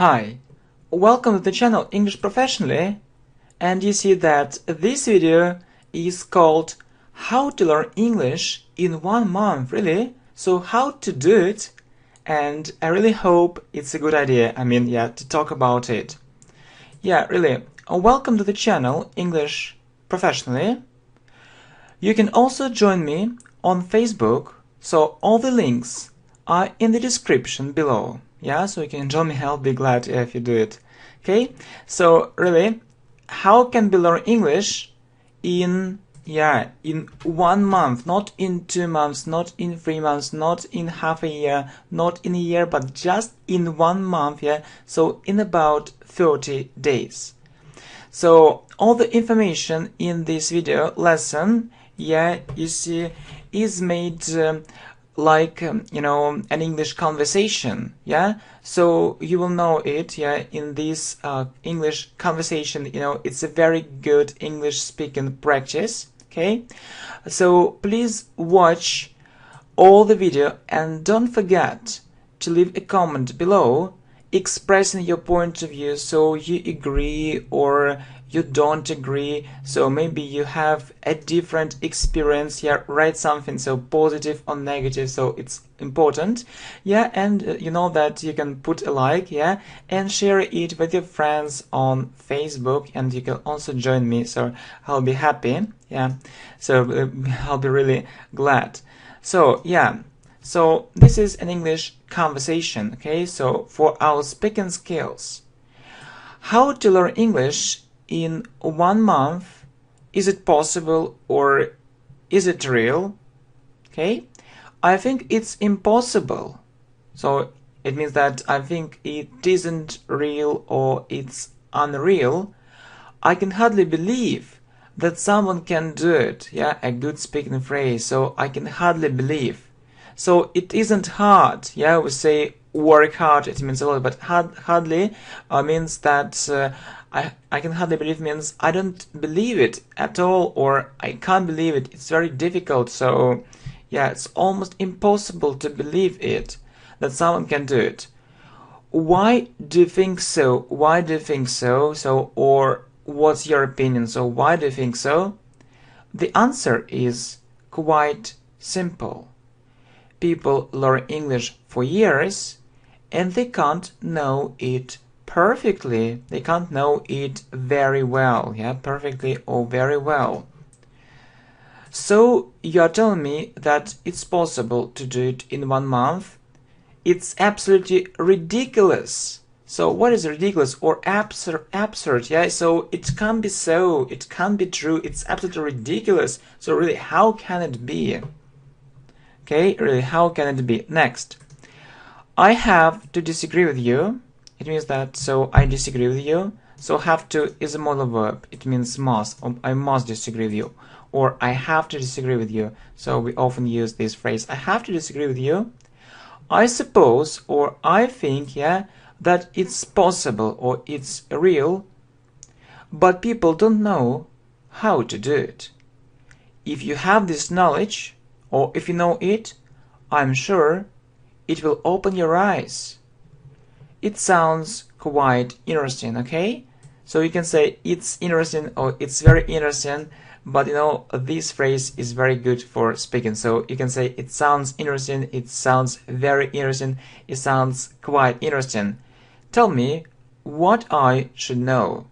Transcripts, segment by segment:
Hi, welcome to the channel English Professionally, and you see that this video is called How to Learn English in 1 month, really? So how to do it, and I really hope it's a good idea, to talk about it. Yeah, really, welcome to the channel English Professionally. You can also join me on Facebook, so all the links are in the description below. Yeah, so you can join me. I'll be glad if you do it. Okay, so really, how can we learn English in 1 month, not in 2 months, not in 3 months, not in half a year, not in a year, but just in 1 month, yeah, so in about 30 days. So all the information in this video lesson, yeah, you see, is made an English conversation, yeah, so you will know it, yeah, in this English conversation, it's a very good English speaking practice. Okay, so please watch all the video and don't forget to leave a comment below expressing your point of view, so you agree or you don't agree, so maybe you have a different experience here. Write something so positive or negative, so it's important, yeah, and you know that you can put a like, yeah, and share it with your friends on Facebook, and you can also join me, so I'll be happy, yeah, so I'll be really glad. So yeah, so this is an English conversation, okay, so for our speaking skills. How to learn English in 1 month? Is it possible or is it real? Okay, I think it's impossible. So it means that I think it isn't real or it's unreal. I can hardly believe that someone can do it, yeah, a good speaking phrase, so I can hardly believe. So it isn't hard, yeah, we say work hard, it means a lot, but hardly means that I can hardly believe means I don't believe it at all, or I can't believe it, it's very difficult, so yeah, it's almost impossible to believe it, that someone can do it. Why do you think so? Why do you think so? So, or what's your opinion? So why do you think so? The answer is quite simple. People learn English for years and they can't know it perfectly. They can't know it very well, yeah, perfectly or very well. So you are telling me that it's possible to do it in 1 month? It's absolutely ridiculous. So what is ridiculous or absurd? Yeah, so it can't be so, it can't be true, it's absolutely ridiculous. So really, how can it be? Okay, really, how can it be? Next, I have to disagree with you. It means that, so I disagree with you. So have to is a modal verb. It means must, or I must disagree with you. Or I have to disagree with you. So we often use this phrase, I have to disagree with you. I suppose, or I think, yeah, that it's possible or it's real, but people don't know how to do it. If you have this knowledge, or if you know it, I'm sure it will open your eyes. It sounds quite interesting, okay? So you can say it's interesting or it's very interesting, but this phrase is very good for speaking. So you can say it sounds interesting, it sounds very interesting, it sounds quite interesting. Tell me what I should know.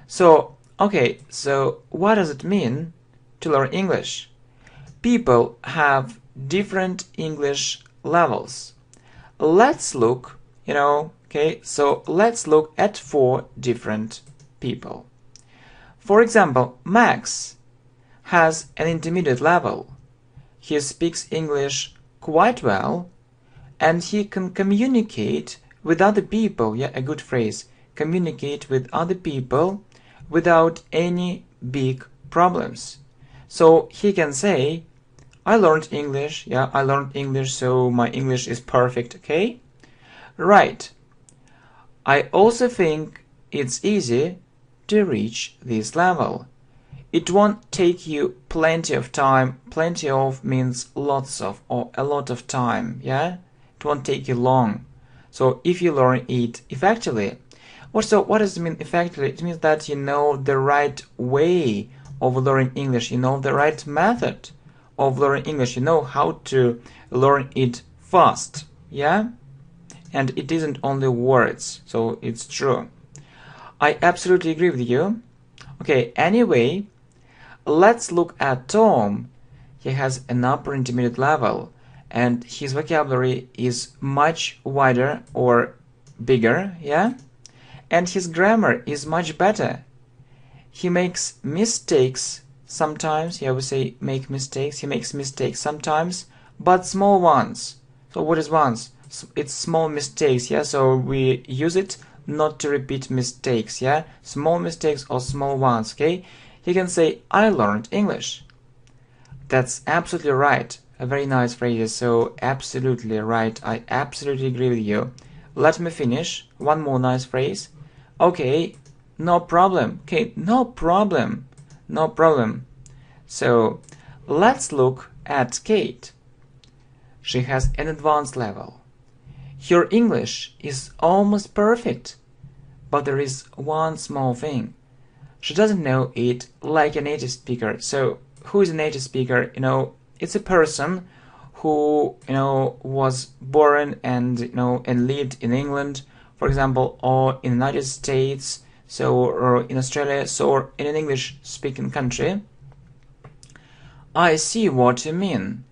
So, okay, so what does it mean to learn English? People have different English levels. Let's look, okay, so let's look at 4 different people. For example, Max has an intermediate level. He speaks English quite well and he can communicate with other people, yeah, a good phrase, communicate with other people without any big problems. So he can say, I learned English, yeah, I learned English, so my English is perfect, okay? Right. I also think it's easy to reach this level. It won't take you plenty of time. Plenty of means lots of or a lot of time, yeah? It won't take you long. So if you learn it effectively, what does it mean effectively? It means that you know the right way of learning English, you know the right method of learning English, you know how to learn it fast, yeah? And it isn't only words, so it's true. I absolutely agree with you. Okay, anyway, let's look at Tom. He has an upper intermediate level, and his vocabulary is much wider or bigger, yeah? And his grammar is much better. He makes mistakes sometimes, yeah, we say make mistakes. He makes mistakes sometimes, but small ones. So what is ones? It's small mistakes, yeah, so we use it not to repeat mistakes, yeah? Small mistakes or small ones, okay? He can say, I learned English. That's absolutely right. A very nice phrase, so absolutely right. I absolutely agree with you. Let me finish. One more nice phrase. Okay, no problem. Okay, no problem. No problem. So, let's look at Kate. She has an advanced level. Her English is almost perfect, but there is one small thing. She doesn't know it like a native speaker. So, who is a native speaker? You know, it's a person who, you know, was born and, you know, and lived in England, for example, or in the United States, so, or in Australia, so, or in an English-speaking country. I see what you mean.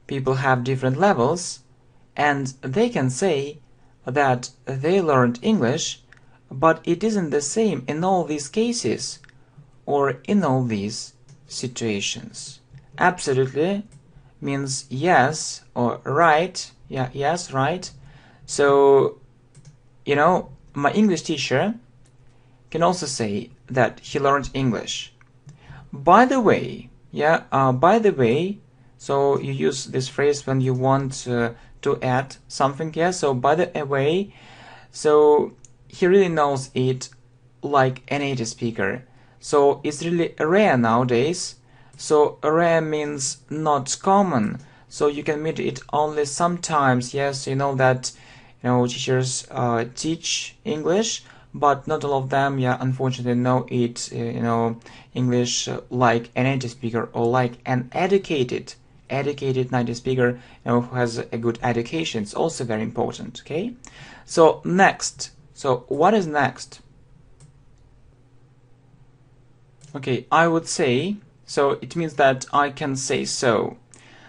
People have different levels, and they can say that they learned English, but it isn't the same in all these cases, or in all these situations. Absolutely means yes or right. Yeah, yes, right. So, you know, my English teacher can also say that he learned English. By the way, yeah, by the way, so you use this phrase when you want to add something, yeah, so by the way, so he really knows it like a native speaker. So it's really rare nowadays. So rare means not common. So you can meet it only sometimes. Yes, you know that, you know, teachers teach English, but not all of them, yeah, unfortunately know it, you know, English like a native speaker or like an educated native speaker, you know, who has a good education. It's also very important. Okay. So next. So what is next? Okay, I would say, so it means that I can say so.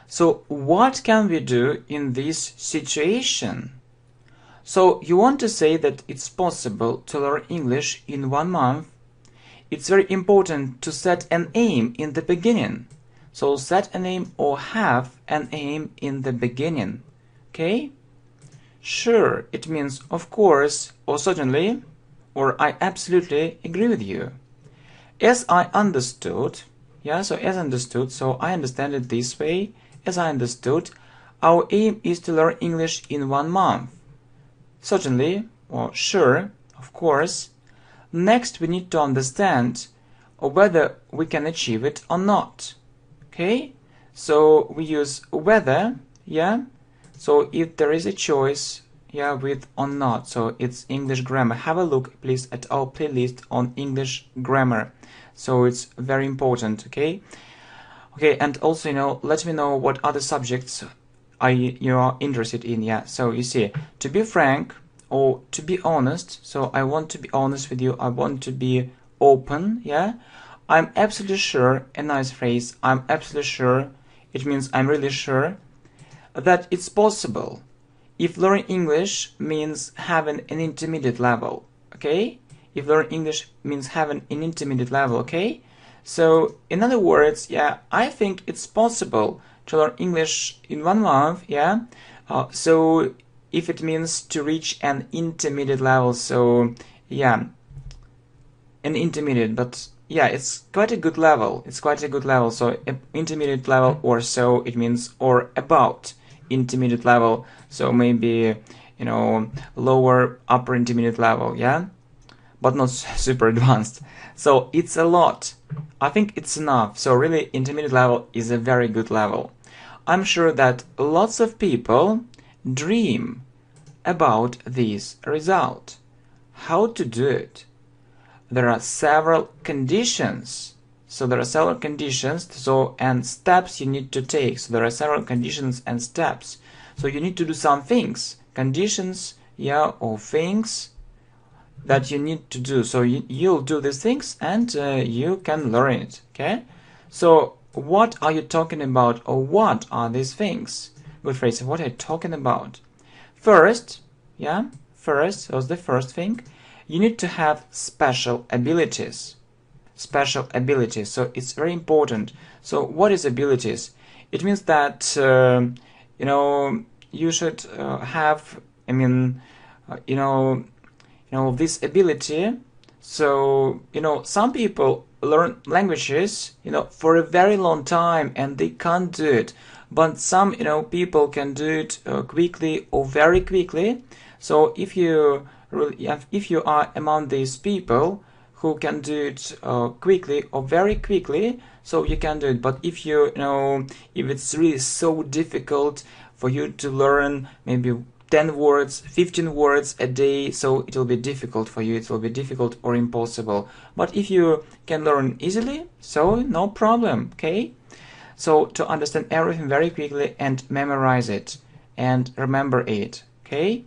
So what can we do in this situation? So you want to say that it's possible to learn English in 1 month. It's very important to set an aim in the beginning. So set an aim or have an aim in the beginning. Okay? Sure, it means of course or certainly or I absolutely agree with you. As I understood, yeah, so as understood, so I understand it this way. As I understood, our aim is to learn English in 1 month. Certainly, or sure, of course. Next, we need to understand whether we can achieve it or not. Okay? So we use whether, yeah? So if there is a choice, yeah, with or not. So it's English grammar. Have a look, please, at our playlist on English grammar. So it's very important, okay? Okay, and also, you know, let me know what other subjects you are interested in, yeah? So you see, to be frank or to be honest, so I want to be honest with you, I want to be open, yeah? I'm absolutely sure, a nice phrase, I'm absolutely sure, it means I'm really sure, that it's possible if learning English means having an intermediate level, okay? If learning English means having an intermediate level, okay? So, in other words, yeah, I think it's possible to learn English in 1 month, yeah? So, if it means to reach an intermediate level, so, yeah, an intermediate, but yeah, it's quite a good level. It's quite a good level. So, intermediate level or so, it means or about intermediate level. So, maybe, you know, lower, upper intermediate level, yeah? But not super advanced. So it's a lot. I think it's enough. So really, intermediate level is a very good level. I'm sure that lots of people dream about this result. How to do it? There are several conditions. So there are several conditions and steps you need to take. So there are several conditions and steps. So you need to do some things. Conditions, yeah, or things that you need to do. So you'll do these things and you can learn it. Okay? So what are you talking about, or what are these things? Good phrase. What are you talking about? First, first was the first thing. You need to have special abilities. Special abilities. So it's very important. So what is abilities? It means that you should have, this ability. So some people learn languages for a very long time and they can't do it, but some people can do it quickly or very quickly. So if you are among these people who can do it quickly or very quickly, so you can do it. But if if it's really so difficult for you to learn maybe 10 words, 15 words a day, so it will be difficult for you. It will be difficult or impossible. But if you can learn easily, so no problem, okay? So to understand everything very quickly and memorize it and remember it, okay?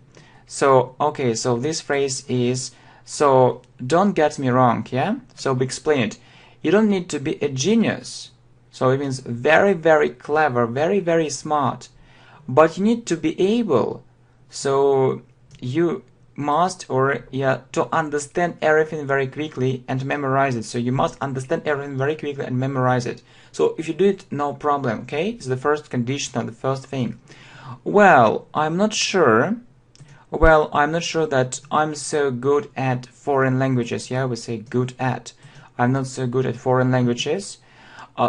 So, okay, so this phrase is, so don't get me wrong, yeah? So we explain it. You don't need to be a genius. So it means very, very clever, very, very smart. But you need to be able. So you must, to understand everything very quickly and memorize it. So you must understand everything very quickly and memorize it. So if you do it, no problem, okay? It's the first condition or the first thing. Well, I'm not sure that I'm so good at foreign languages. Yeah, we say good at. I'm not so good at foreign languages.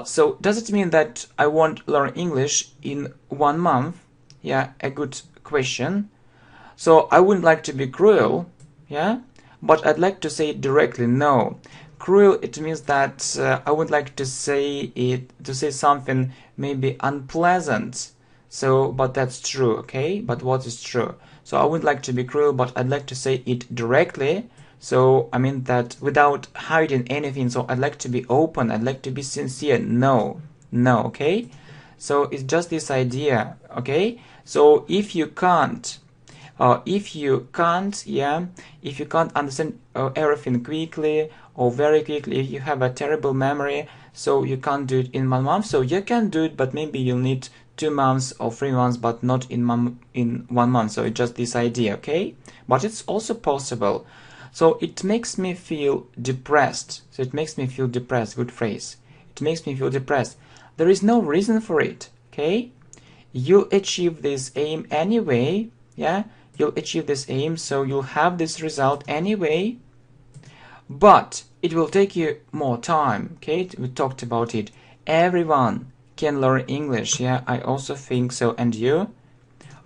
So does it mean that I won't learn English in 1 month? Yeah, a good question. So I wouldn't like to be cruel, yeah, but I'd like to say it directly. No, cruel, it means that I would like to say something maybe unpleasant. So, but that's true, okay? But what is true? So I wouldn't like to be cruel, but I'd like to say it directly. So I mean that without hiding anything. So I'd like to be open. I'd like to be sincere. No, okay? So it's just this idea, okay? So if you can't understand everything quickly or very quickly, if you have a terrible memory, so you can't do it in 1 month. So you can do it, but maybe you'll need 2 months or 3 months, but not in 1 month. So it's just this idea, okay? But it's also possible. So it makes me feel depressed. So it makes me feel depressed. Good phrase. It makes me feel depressed. There is no reason for it, okay? You'll achieve this aim anyway, yeah? You'll achieve this aim, so you'll have this result anyway, but it will take you more time, okay? We talked about it. Everyone can learn English, yeah? I also think so. And you?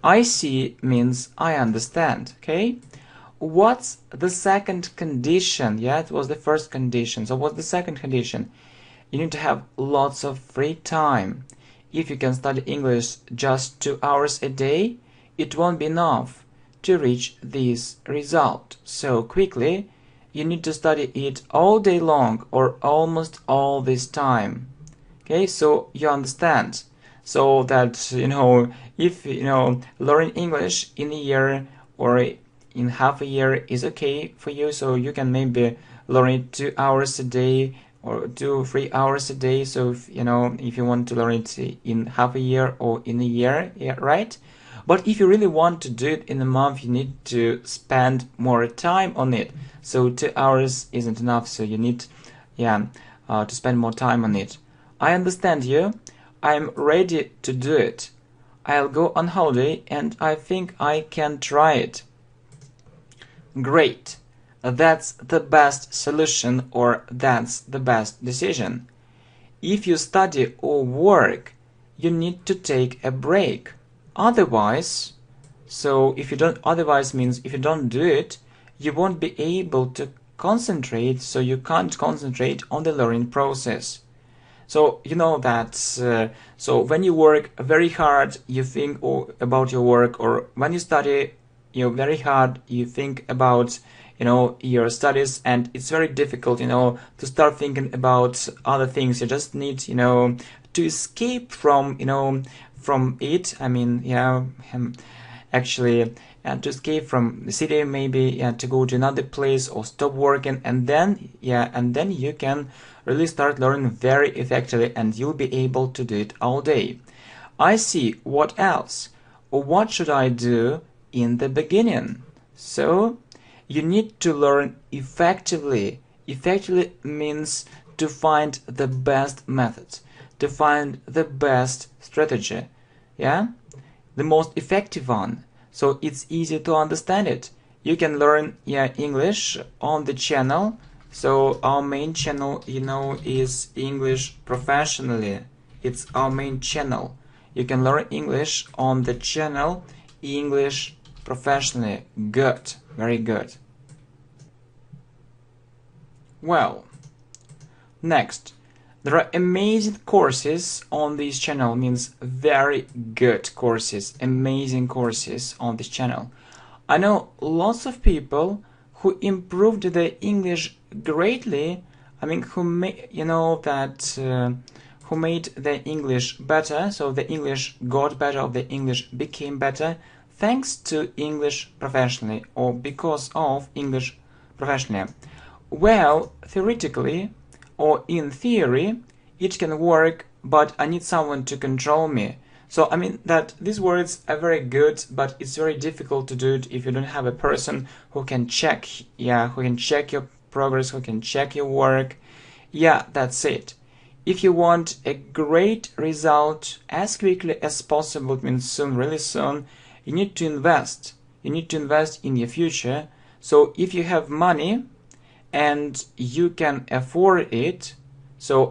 I see means I understand, okay? What's the second condition? Yeah, it was the first condition. So what's the second condition? You need to have lots of free time. If you can study English just 2 hours a day, it won't be enough to reach this result so quickly. You need to study it all day long or almost all this time. Okay, so you understand. So that, if, learning English in a year or in half a year is okay for you, so you can maybe learn it 2 hours a day or 2-3 hours a day. So if you want to learn it in half a year or in a year, yeah, right? But if you really want to do it in a month, you need to spend more time on it. So 2 hours isn't enough, so you need to spend more time on it. I understand you. I'm ready to do it. I'll go on holiday and I think I can try it. Great. That's the best solution, or that's the best decision. If you study or work, you need to take a break. Otherwise, means if you don't do it, you won't be able to concentrate, so you can't concentrate on the learning process. So you know that, so when you work very hard, you think about your work, or when you study, very hard, you think about your studies, and it's very difficult to start thinking about other things. You just need to escape from from it. I mean, actually, to escape from the city, maybe to go to another place or stop working, and then you can really start learning very effectively, and you'll be able to do it all day. I see. What else? What should I do in the beginning? So you need to learn effectively. Effectively means to find the best method, to find the best strategy, the most effective one, so it's easy to understand it. You can learn English on the channel. So our main channel is English Professionally. It's our main channel. You can learn English on the channel English Professionally. Good, very good. Well, next, there are amazing courses on this channel, means very good courses, amazing courses on this channel. I know lots of people who improved their English greatly. I mean, who made who made their English better, so the English got better, or the English became better, thanks to English Professionally, or because of English Professionally. Well, theoretically, or in theory, it can work, but I need someone to control me. So I mean that these words are very good, but it's very difficult to do it if you don't have a person who can check, who can check your progress, who can check your work. That's it. If you want a great result as quickly as possible, it means soon, really soon, you need to invest. You need to invest in your future. So if you have money and you can afford it,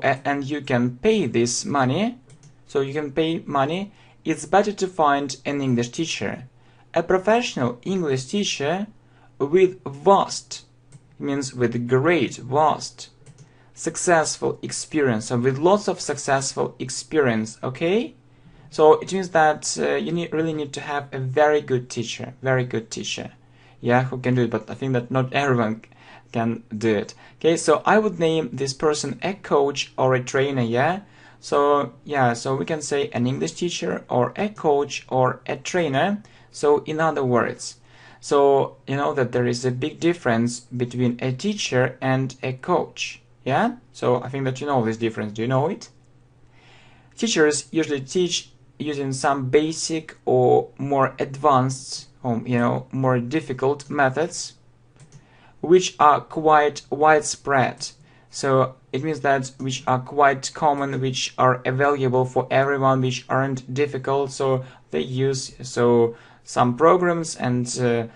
and you can pay this money, so you can pay money, it's better to find an English teacher. A professional English teacher with great, vast, successful experience, so with lots of successful experience, okay? So it means that you really need to have a very good teacher, who can do it, but I think that not everyone can do it. Okay, so I would name this person a coach or a trainer, so we can say an English teacher or a coach or a trainer. So in other words, so you know that there is a big difference between a teacher and a coach, so I think that you know this difference. Do you know it? Teachers usually teach using some basic or more advanced more difficult methods, which are quite widespread. So it means that which are quite common, which are available for everyone, which aren't difficult. So they use some programs, and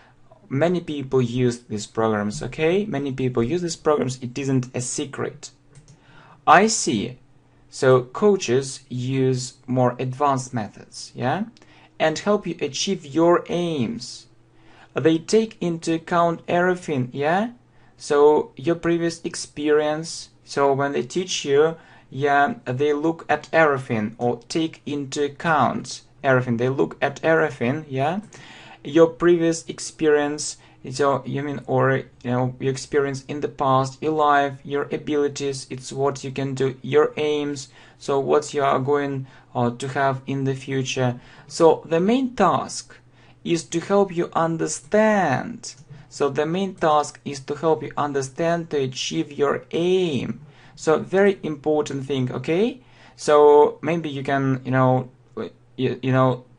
many people use these programs. Okay, many people use these programs. It isn't a secret. I see. So coaches use more advanced methods, and help you achieve your aims. They take into account everything, so your previous experience. So when they teach you, they look at everything, or take into account everything. They look at everything, your previous experience. So your experience in the past, your life, your abilities. It's what you can do, your aims. So what you are going to have in the future. So the main task is to help you understand. So the main task is to help you understand, to achieve your aim. So very important thing, okay? So maybe you can,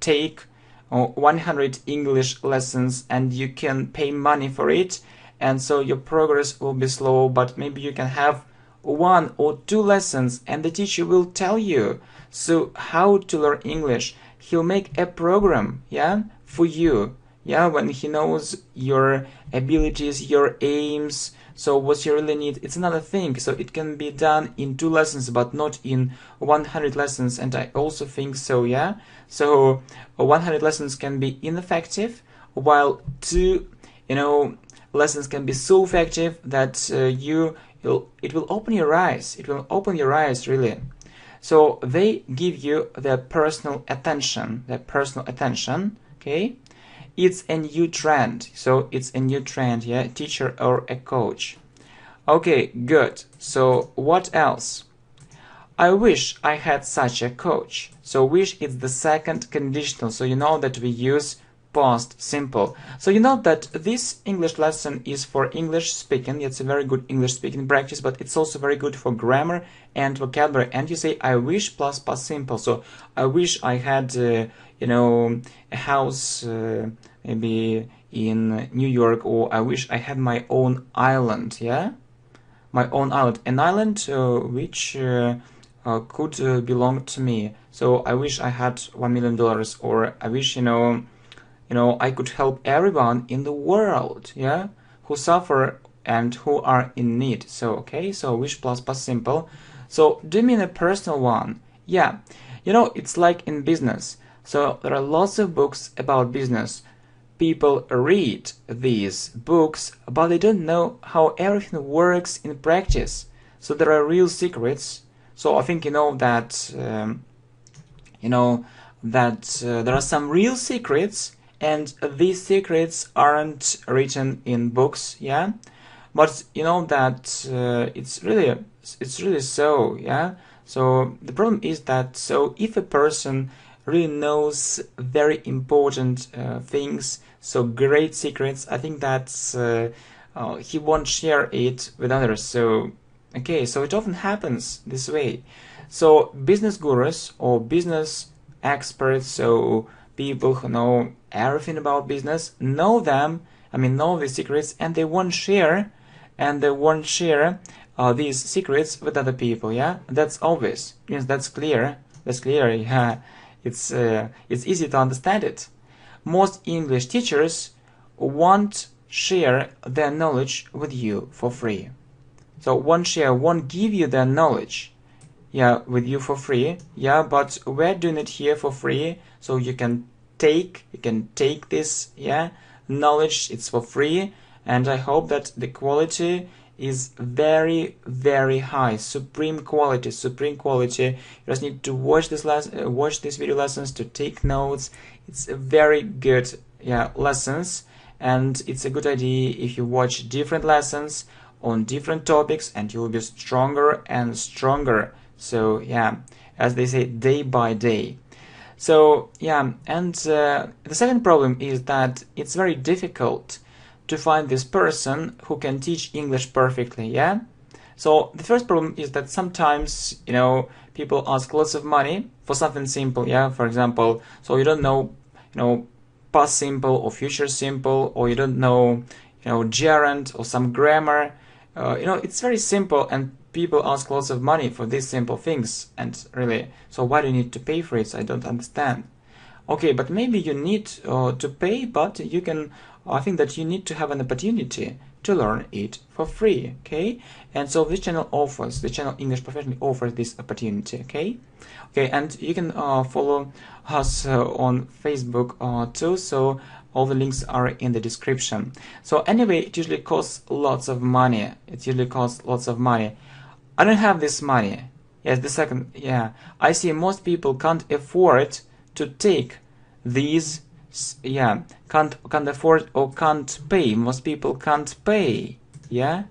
take 100 English lessons, and you can pay money for it, and so your progress will be slow. But maybe you can have 1 or 2 lessons, and the teacher will tell you so how to learn English. He'll make a program, for you, when he knows your abilities, your aims. So what you really need, it's another thing. So it can be done in 2 lessons, but not in 100 lessons. And I also think so, So 100 lessons can be ineffective, while 2, lessons can be so effective that it will open your eyes. It will open your eyes, really. So they give you their personal attention, okay? it's a new trend. So it's a new trend, yeah, teacher or a coach. Okay, good. So what else? I wish I had such a coach. So wish is the second conditional. So you know that we use past simple. So you know that this English lesson is for English speaking. It's a very good English speaking practice, but it's also very good for grammar and vocabulary. And you say I wish plus past simple. So I wish I had, you know, a house maybe in New York, or I wish I had my own island. Yeah, my own island, an island which could belong to me. So I wish I had $1 million, or I wish, you know, I could help everyone in the world, yeah, who suffer and who are in need. So, okay, so wish plus past simple. So, do you mean a personal one? Yeah, you know, it's like in business. So, there are lots of books about business. People read these books, but they don't know how everything works in practice. So, there are real secrets. So, I think you know that, there are some real secrets, and these secrets aren't written in books, yeah, but you know that it's really so, yeah. So the problem is that, so if a person really knows very important things, so great secrets, I think that he won't share it with others. So okay, so it often happens this way. So business gurus or business experts, so people who know everything about business, know the secrets, and they won't share these secrets with other people, yeah. That's obvious. Yes, that's clear, yeah. It's easy to understand it. Most English teachers won't share their knowledge with you for free. So won't give you their knowledge, yeah, with you for free, yeah, but we're doing it here for free, so you can take this, yeah, knowledge. It's for free, and I hope that the quality is very, very high, supreme quality. You just need to watch these video lessons, to take notes. It's a very good, yeah, lessons, and it's a good idea if you watch different lessons on different topics, and you will be stronger and stronger. So yeah, as they say, day by day. So yeah, and the second problem is that it's very difficult to find this person who can teach English perfectly, yeah. So the first problem is that sometimes, you know, people ask lots of money for something simple, yeah. For example, so you don't know, past simple or future simple, or you don't know, gerund or some grammar. It's very simple, and people ask lots of money for these simple things, and really, so why do you need to pay for it? I don't understand. Okay, but maybe you need to pay, but you can, I think that you need to have an opportunity to learn it for free, okay? And so this channel English Professionally offers this opportunity, okay? Okay, and you can follow us on Facebook too, so all the links are in the description. So anyway, it usually costs lots of money. I don't have this money. Yes, the second, yeah. I see most people can't afford to take these, yeah, can't afford or can't pay. Most people can't pay, yeah,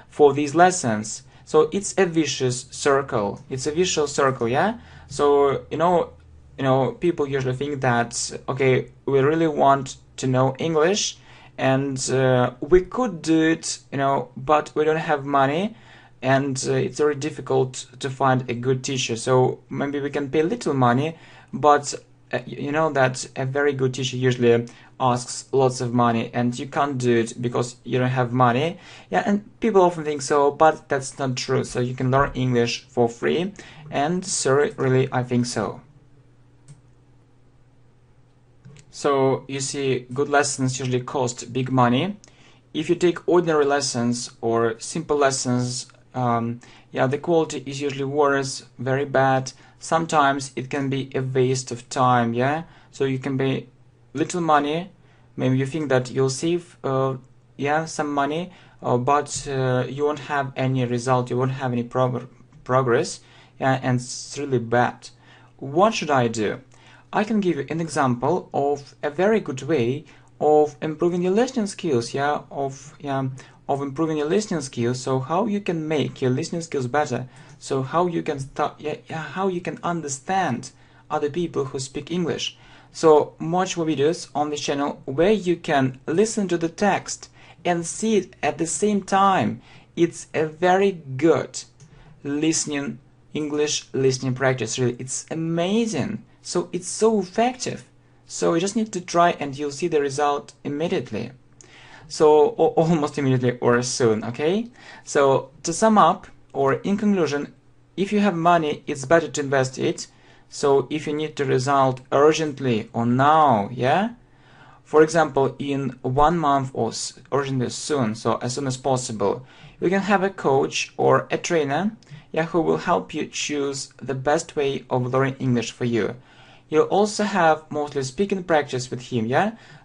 for these lessons. So it's a vicious circle. Yeah. So people usually think that, okay, we really want to know English, and we could do it, but we don't have money, and it's very difficult to find a good teacher. So maybe we can pay little money, but that a very good teacher usually asks lots of money, and you can't do it because you don't have money. Yeah, and people often think so, but that's not true. So you can learn English for free, and so really I think so. So you see, good lessons usually cost big money. If you take ordinary lessons or simple lessons, the quality is usually worse, very bad. Sometimes it can be a waste of time, yeah. So you can pay little money. Maybe you think that you'll save, some money, but you won't have any result. You won't have any progress, yeah, and it's really bad. What should I do? I can give you an example of a very good way of improving your listening skills, of improving your listening skills. So how you can make your listening skills better, so how you can start, how you can understand other people who speak English. So watch more videos on this channel where you can listen to the text and see it at the same time. It's a very good listening, English listening practice, really. It's amazing. So it's so effective. So you just need to try and you'll see the result immediately. So almost immediately or soon, okay? So to sum up, or in conclusion, if you have money, it's better to invest it. So if you need the result urgently or now, for example, in 1 month or urgently soon, so as soon as possible, you can have a coach or a trainer, who will help you choose the best way of learning English for you. You'll also have mostly speaking practice with him,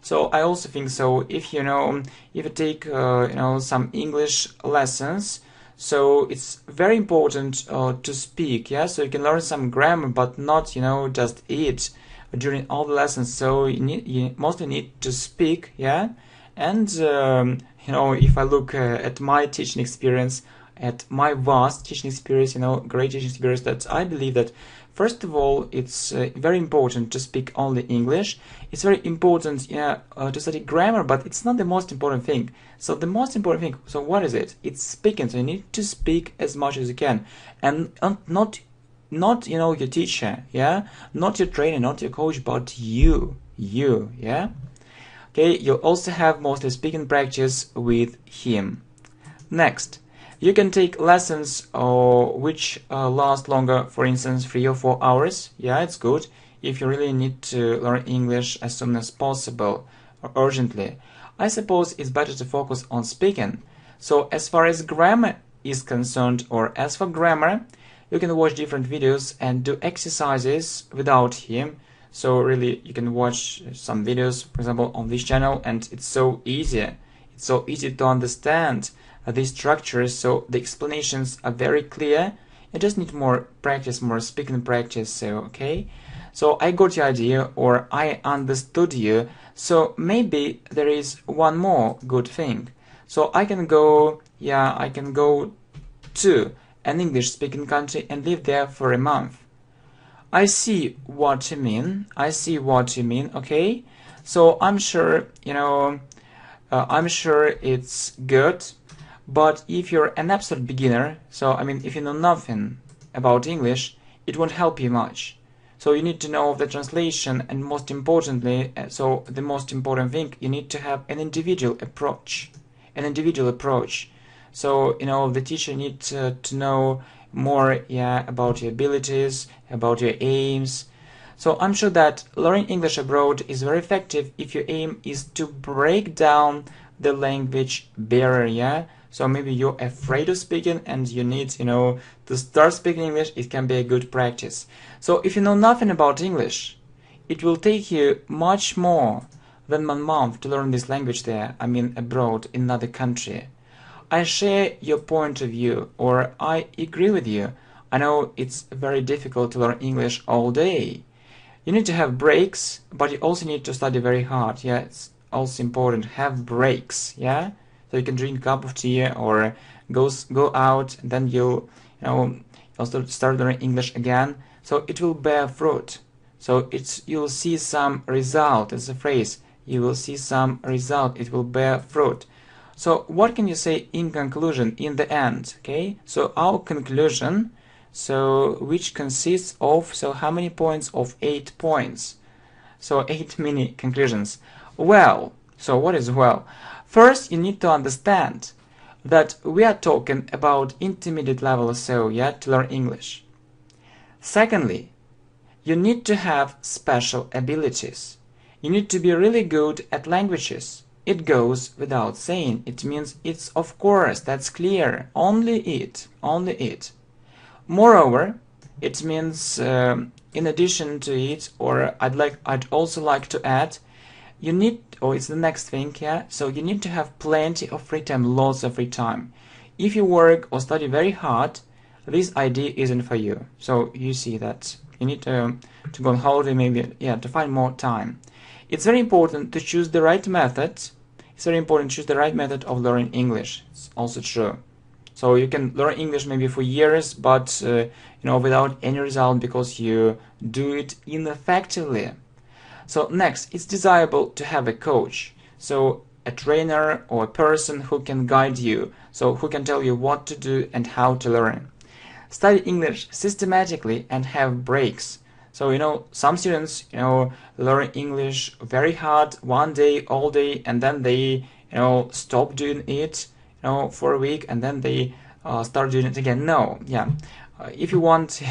So I also think so. If you take some English lessons, so it's very important to speak, So you can learn some grammar, but not just eat during all the lessons. So you mostly need to speak, And if I look at my teaching experience, at my vast teaching experience, great teaching experience, that I believe that first of all, it's very important to speak only English. It's very important, to study grammar, but it's not the most important thing. So the most important thing, so what is it? It's speaking. So you need to speak as much as you can, and not your teacher, not your trainer, not your coach, but you, Okay, you also have mostly speaking practice with him. Next, you can take lessons which last longer, for instance 3 or 4 hours. It's good if you really need to learn English as soon as possible or urgently. I suppose it's better to focus on speaking. So as far as grammar is concerned, or as for grammar, you can watch different videos and do exercises without him. So really you can watch some videos, for example, on this channel, and it's so easy. It's so easy to understand these structures, so the explanations are very clear. You just need more practice, more speaking practice, okay? So I got your idea, or I understood you. So maybe there is one more good thing. So I can go to an English speaking country and live there for a month. I see what you mean. Okay? So I'm sure, I'm sure it's good. But if you're an absolute beginner, so if you know nothing about English, it won't help you much. So you need to know the translation, and most importantly, so the most important thing, you need to have an individual approach. So the teacher needs to know more about your abilities, about your aims. So I'm sure that learning English abroad is very effective if your aim is to break down the language barrier. So maybe you're afraid of speaking and you need, to start speaking English. It can be a good practice. So if you know nothing about English, it will take you much more than 1 month to learn this language there, abroad in another country. I share your point of view, or I agree with you. I know it's very difficult to learn English all day. You need to have breaks, but you also need to study very hard. It's also important. Have breaks, So you can drink a cup of tea or go out, and then you'll also start learning English again. So it will bear fruit. So you'll see some result. It's a phrase. You will see some result. It will bear fruit. So what can you say in conclusion, in the end? Okay. So our conclusion, which consists of how many points? Of 8 points. So 8 mini conclusions. Well. So what is well? First, you need to understand that we are talking about intermediate level, to learn English. Secondly, you need to have special abilities. You need to be really good at languages. It goes without saying. It means it's of course, that's clear. Only it. Moreover, it means in addition to it, or I'd also like to add, you need, it's the next thing, so you need to have plenty of free time, lots of free time. If you work or study very hard, this idea isn't for you. So you see that you need to go on holiday, maybe, to find more time. It's very important to choose the right method. It's very important to choose the right method of learning English. It's also true. So you can learn English maybe for years, but without any result because you do it ineffectively. So next, it's desirable to have a coach. So a trainer or a person who can guide you, so who can tell you what to do and how to learn. Study English systematically and have breaks. So some students learn English very hard one day, all day, and then they stop doing it for a week, and then they start doing it again. No, yeah. If you want,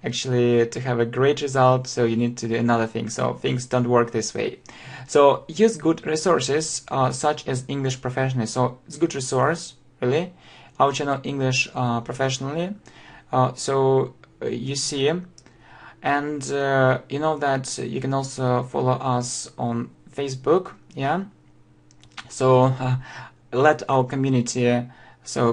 actually to have a great result, so you need to do another thing. So things don't work this way. So use good resources such as English Professionally. So it's a good resource, really. Our channel English Professionally. So you see, and you know that you can also follow us on Facebook. Yeah. So let our community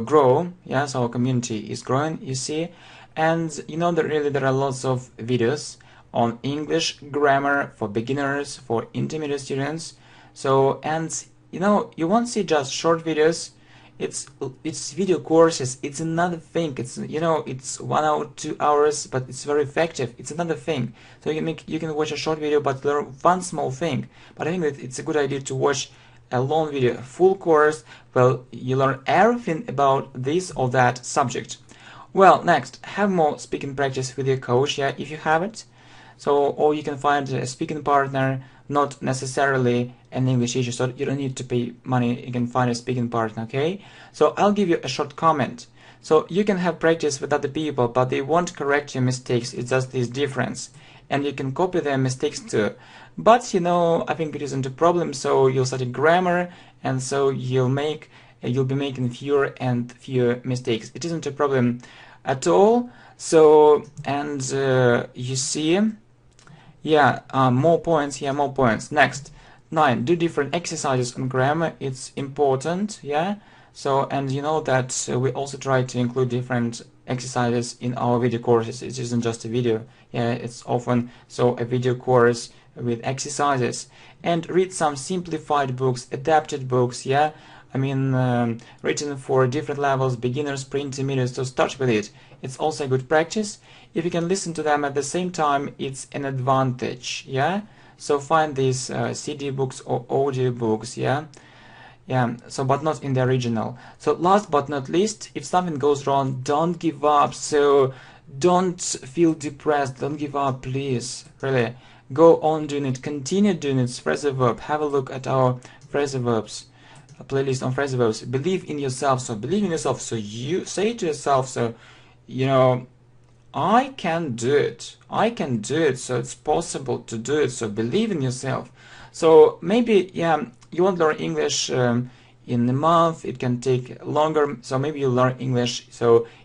grow. Yeah. So our community is growing. You see. And you know that really there are lots of videos on English grammar for beginners, for intermediate students. So, and you won't see just short videos. It's video courses. It's another thing. It's it's 1 hour, 2 hours, but it's very effective. It's another thing. So you can watch a short video but learn one small thing. But I think that it's a good idea to watch a long video, a full course. Well, you learn everything about this or that subject. Well, next, have more speaking practice with your coach, yeah, if you have it. So, or you can find a speaking partner, not necessarily an English teacher, so you don't need to pay money, you can find a speaking partner, okay? So, I'll give you a short comment. So, you can have practice with other people, but they won't correct your mistakes, it's just this difference. And you can copy their mistakes too. But, I think it isn't a problem, so you'll study grammar, and so you'll be making fewer and fewer mistakes. It isn't a problem at all. So, and you see, yeah, more points here, more points. Next, 9, do different exercises on grammar. It's important, yeah. So, and you know that we also try to include different exercises in our video courses. It isn't just a video, yeah, it's often a video course with exercises. And read some simplified books, adapted books, yeah. I mean, written for different levels, beginners, pre-intermediate, so start with it. It's also a good practice. If you can listen to them at the same time, it's an advantage, yeah? So find these CD books or audio books, yeah? Yeah, so but not in the original. So last but not least, if something goes wrong, don't give up. So don't feel depressed, don't give up, please, really. Go on doing it, continue doing it, phrasal verb. Have a look at our phrasal verbs. A playlist on phrasal verbs. Believe in yourself. So believe in yourself. So you say to yourself, so I can do it. I can do it. So it's possible to do it. So believe in yourself. So maybe you won't learn English in a month. It can take longer. So maybe you learn English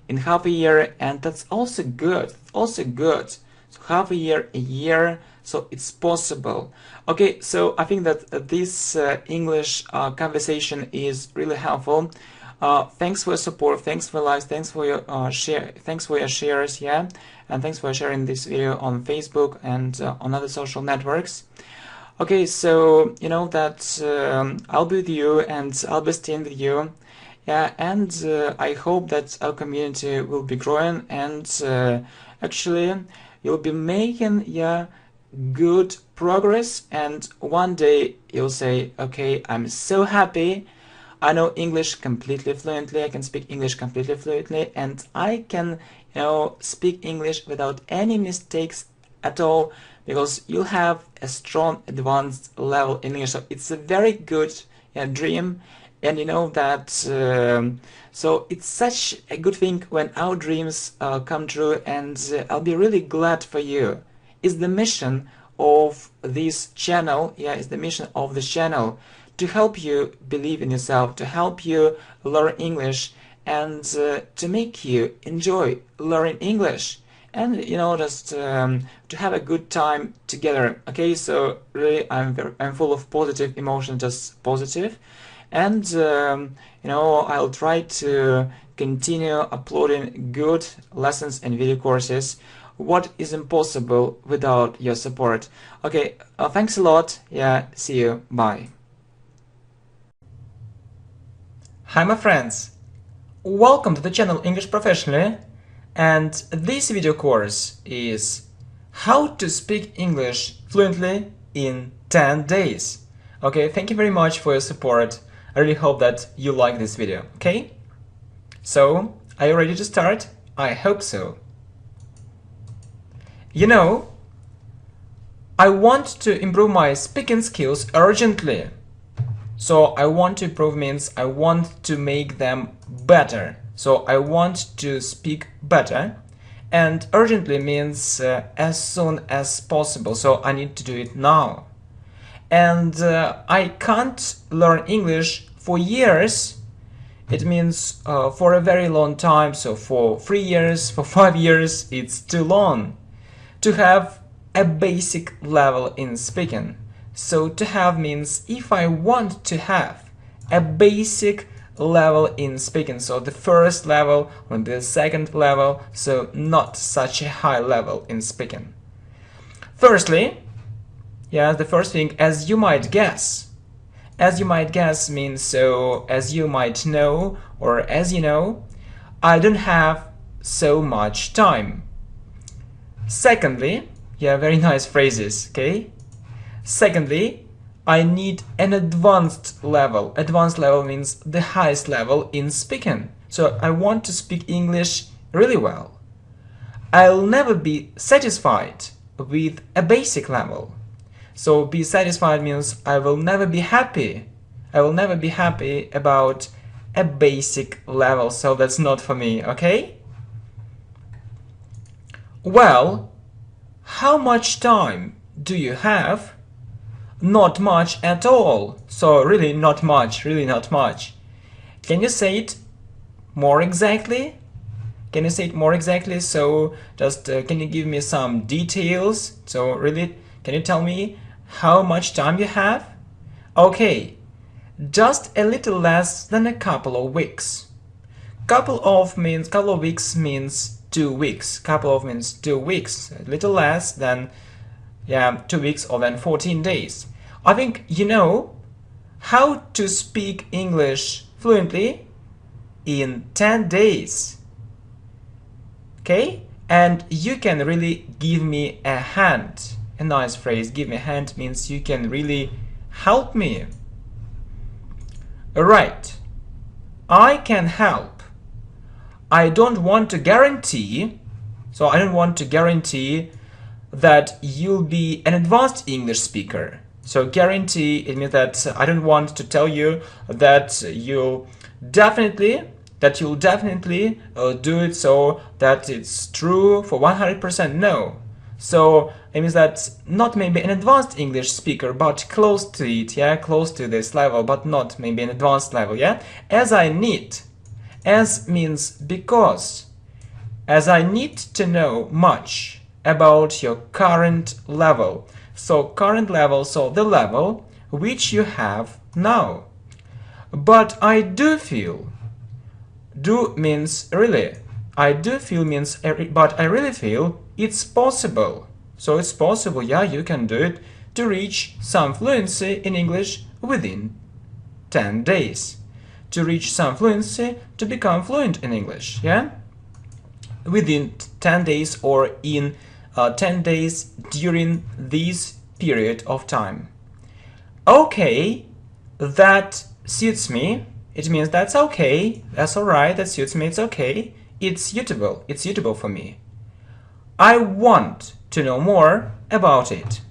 in half a year, and that's also good. Also good. So half a year. So it's possible. Okay, so I think that this English conversation is really helpful. Thanks for your support, thanks for likes, thanks for your thanks for your shares, yeah, and thanks for sharing this video on Facebook and on other social networks. Okay, so you know that I'll be with you and I'll be staying with you, yeah, and I hope that our community will be growing, and actually you'll be making good progress, and one day you'll say, okay, I'm so happy, I know English completely fluently, I can speak English completely fluently, and I can speak English without any mistakes at all, because you'll have a strong advanced level in English. So it's a very good dream, and you know that so it's such a good thing when our dreams come true, and I'll be really glad for you. Is the mission of this channel, is the mission of this channel to help you believe in yourself, to help you learn English, and to make you enjoy learning English, and just to have a good time together. Okay, so really I'm full of positive emotion, just positive, and I'll try to continue uploading good lessons and video courses what is impossible without your support. Okay, thanks a lot. Yeah, see you. Bye. Hi my friends. Welcome to the channel English Professionally, and this video course is how to speak English fluently in 10 days. Okay, thank you very much for your support. I really hope that you like this video, okay? So, are you ready to start? I hope so. You know, I want to improve my speaking skills urgently. So I want to improve means I want to make them better. So I want to speak better. And urgently means as soon as possible. So I need to do it now. And I can't learn English for years. It means for a very long time. So for 3 years, for 5 years, it's too long to have a basic level in speaking. So to have means if I want to have a basic level in speaking, so the first level or the second level, so not such a high level in speaking. Firstly, yeah, the first thing, as you might guess. As you might guess means, so as you might know or as you know, I don't have so much time. Secondly, yeah, very nice phrases, okay? Secondly, I need an advanced level. Advanced level means the highest level in speaking. So I want to speak English really well. I'll never be satisfied with a basic level. So be satisfied means I will never be happy. I will never be happy about a basic level. So that's not for me, okay? Well, how much time do you have? Not much at all. So really not much, really not much. Can you say it more exactly? Can you say it more exactly? So just can you give me some details? So really, can you tell me how much time you have? Okay, just a little less than a couple of weeks. Couple of weeks means 2 weeks. Couple of means 2 weeks. A little less than 2 weeks or than 14 days. I think you know how to speak English fluently in 10 days. Okay? And you can really give me a hand. A nice phrase, give me a hand, means you can really help me. Alright. I can help. I don't want to guarantee, so I don't want to guarantee that you'll be an advanced English speaker. So guarantee, it means that I don't want to tell you that you'll definitely do it, so that it's true for 100%. No. So it means that not maybe an advanced English speaker, but close to it, yeah, close to this level, but not maybe an advanced level, yeah. As I need. As means because. As I need to know much about your current level. So current level, so the level which you have now. But I do feel. Do means really. I do feel means, but I really feel it's possible. So it's possible, yeah, you can do it, to reach some fluency in English within 10 days. To reach some fluency, to become fluent in English, yeah? Within 10 days or in 10 days during this period of time. Okay, that suits me. It means that's okay, that's alright, that suits me, it's okay. It's suitable for me. I want to know more about it.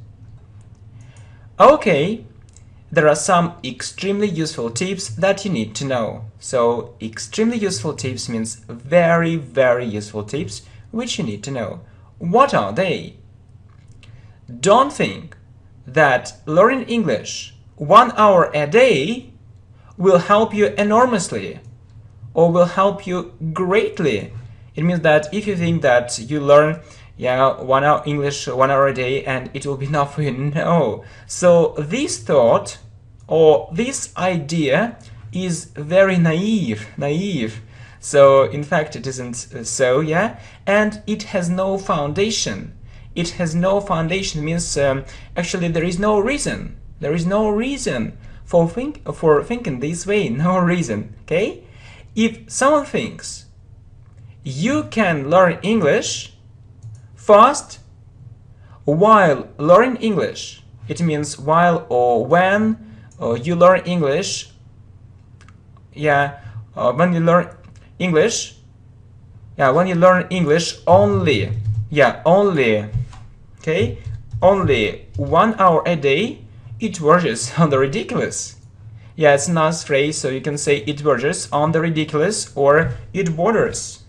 Okay, there are some extremely useful tips that you need to know. So extremely useful tips means very, very useful tips which you need to know. What are they? Don't think that learning English 1 hour a day will help you enormously or will help you greatly. It means that if you think that you learn 1 hour English 1 hour a day and it will be enough for you, no. So this thought or this idea is very naive. So in fact it isn't so, yeah. And it has no foundation. It has no foundation means actually there is no reason. There is no reason for thinking this way. No reason. Okay. If someone thinks you can learn English fast while learning English, it means while or when you learn English, yeah, when you learn English, yeah, when you learn English only, yeah, only, okay, only 1 hour a day, it verges on the ridiculous. Yeah, it's a nice phrase, so you can say it verges on the ridiculous, or it borders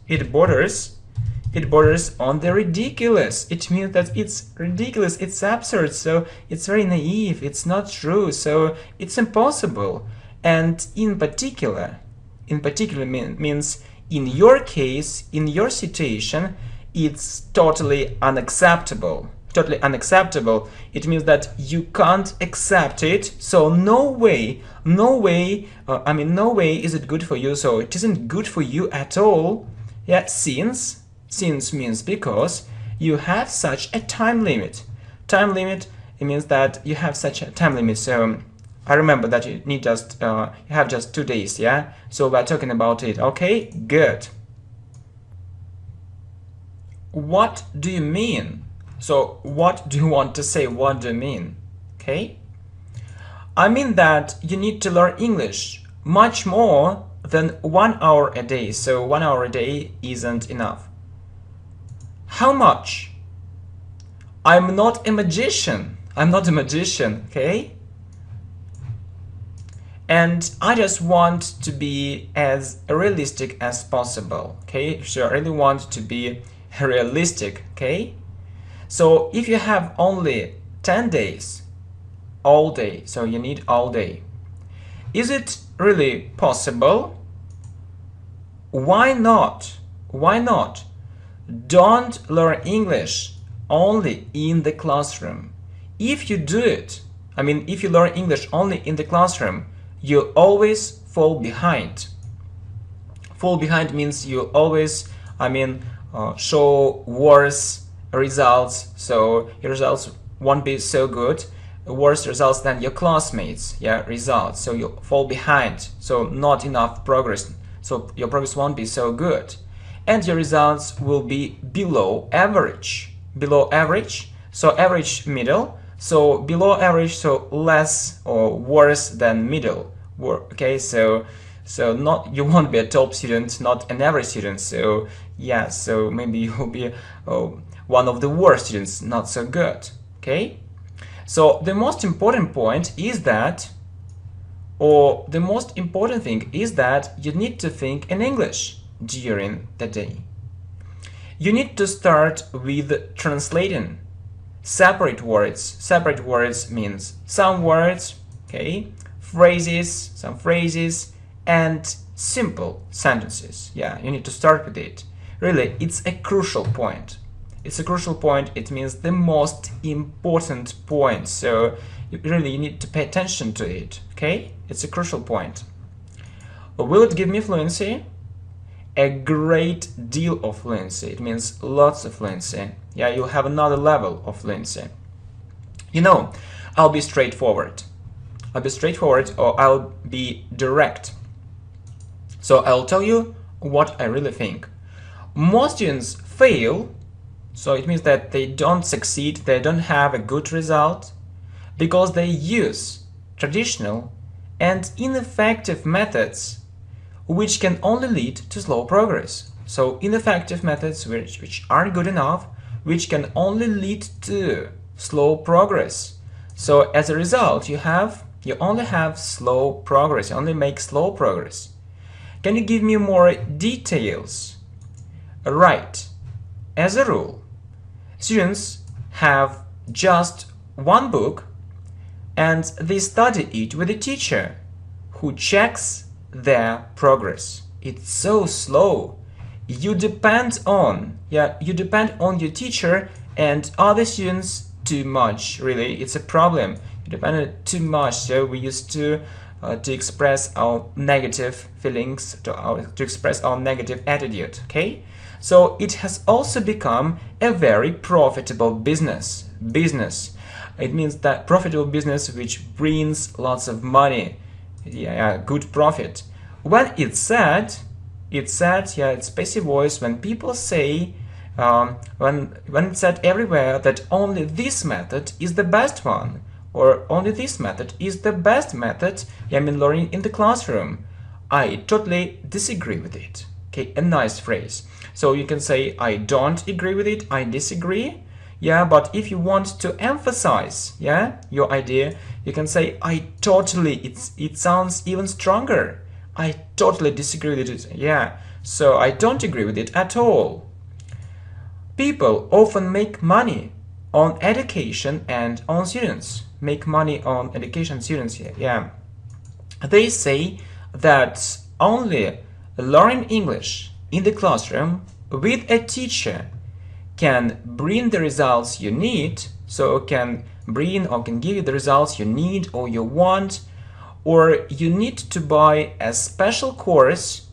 on the ridiculous. It means that it's ridiculous, it's absurd, so it's very naive, it's not true, so it's impossible. And in particular means in your case, in your situation, it's totally unacceptable. Totally unacceptable. It means that you can't accept it, so no way is it good for you, so it isn't good for you at all. Yeah, since means because you have such a time limit. Time limit, it means that you have such a time limit. So I remember that you need just you have just 2 days, yeah. So we're talking about it. Okay, good. What do you mean? So what do you want to say? What do you mean? Okay, I mean that you need to learn English much more than 1 hour a day. So 1 hour a day isn't enough. How much? I'm not a magician. I'm not a magician, okay? And I just want to be as realistic as possible, okay? So I really want to be realistic, okay? So if you have only 10 days, all day, so you need all day. Is it really possible? Why not? Why not? Don't learn English only in the classroom. If you do it, if you learn English only in the classroom, you always fall behind. Fall behind means you always, show worse results, so your results won't be so good, worse results than your classmates, yeah, results, so you fall behind, so not enough progress, so your progress won't be so good, and your results will be below average, so average, middle, so below average, so less or worse than middle, okay, so not, you won't be a top student, not an average student, so yeah, so maybe you'll be one of the worst students, not so good, okay? So the most important point is that, or the most important thing is that you need to think in English during the day. You need to start with translating separate words. Separate words means some words, okay, phrases, some phrases, and simple sentences. Yeah, you need to start with it. Really, it's a crucial point. It's a crucial point. It means the most important point. So you need to pay attention to it. Okay, it's a crucial point. Will it give me fluency? A great deal of fluency. It means lots of fluency. Yeah, you'll have another level of fluency. You know, I'll be straightforward. I'll be straightforward, or I'll be direct. So I'll tell you what I really think. Most students fail, so it means that they don't succeed, they don't have a good result, because they use traditional and ineffective methods which can only lead to slow progress. So ineffective methods which aren't good enough, which can only lead to slow progress. So as a result, you only have slow progress, you only make slow progress. Can you give me more details? Right. As a rule, students have just one book and they study it with a teacher who checks their progress. It's so slow. You depend on your teacher and other students too much. Really, it's a problem. You depend on it too much. So we used to to express our negative feelings, to express our negative attitude. Okay, so it has also become a very profitable business. It means that profitable business which brings lots of money, yeah, good profit. When it's said, yeah, it's passive voice. When people say, when it's said everywhere that only this method is the best one, or only this method is the best method, I mean learning in the classroom, I totally disagree with it. Okay, a nice phrase. So you can say, I don't agree with it, I disagree. Yeah, but if you want to emphasize, yeah, your idea, you can say, I totally, it sounds even stronger. I totally disagree with it. Yeah, so I don't agree with it at all. People often make money on education and on students. Make money on education students here. Yeah, they say that only learning English in the classroom with a teacher can bring the results you need, so can bring or can give you the results you need or you want, or you need to buy a special course.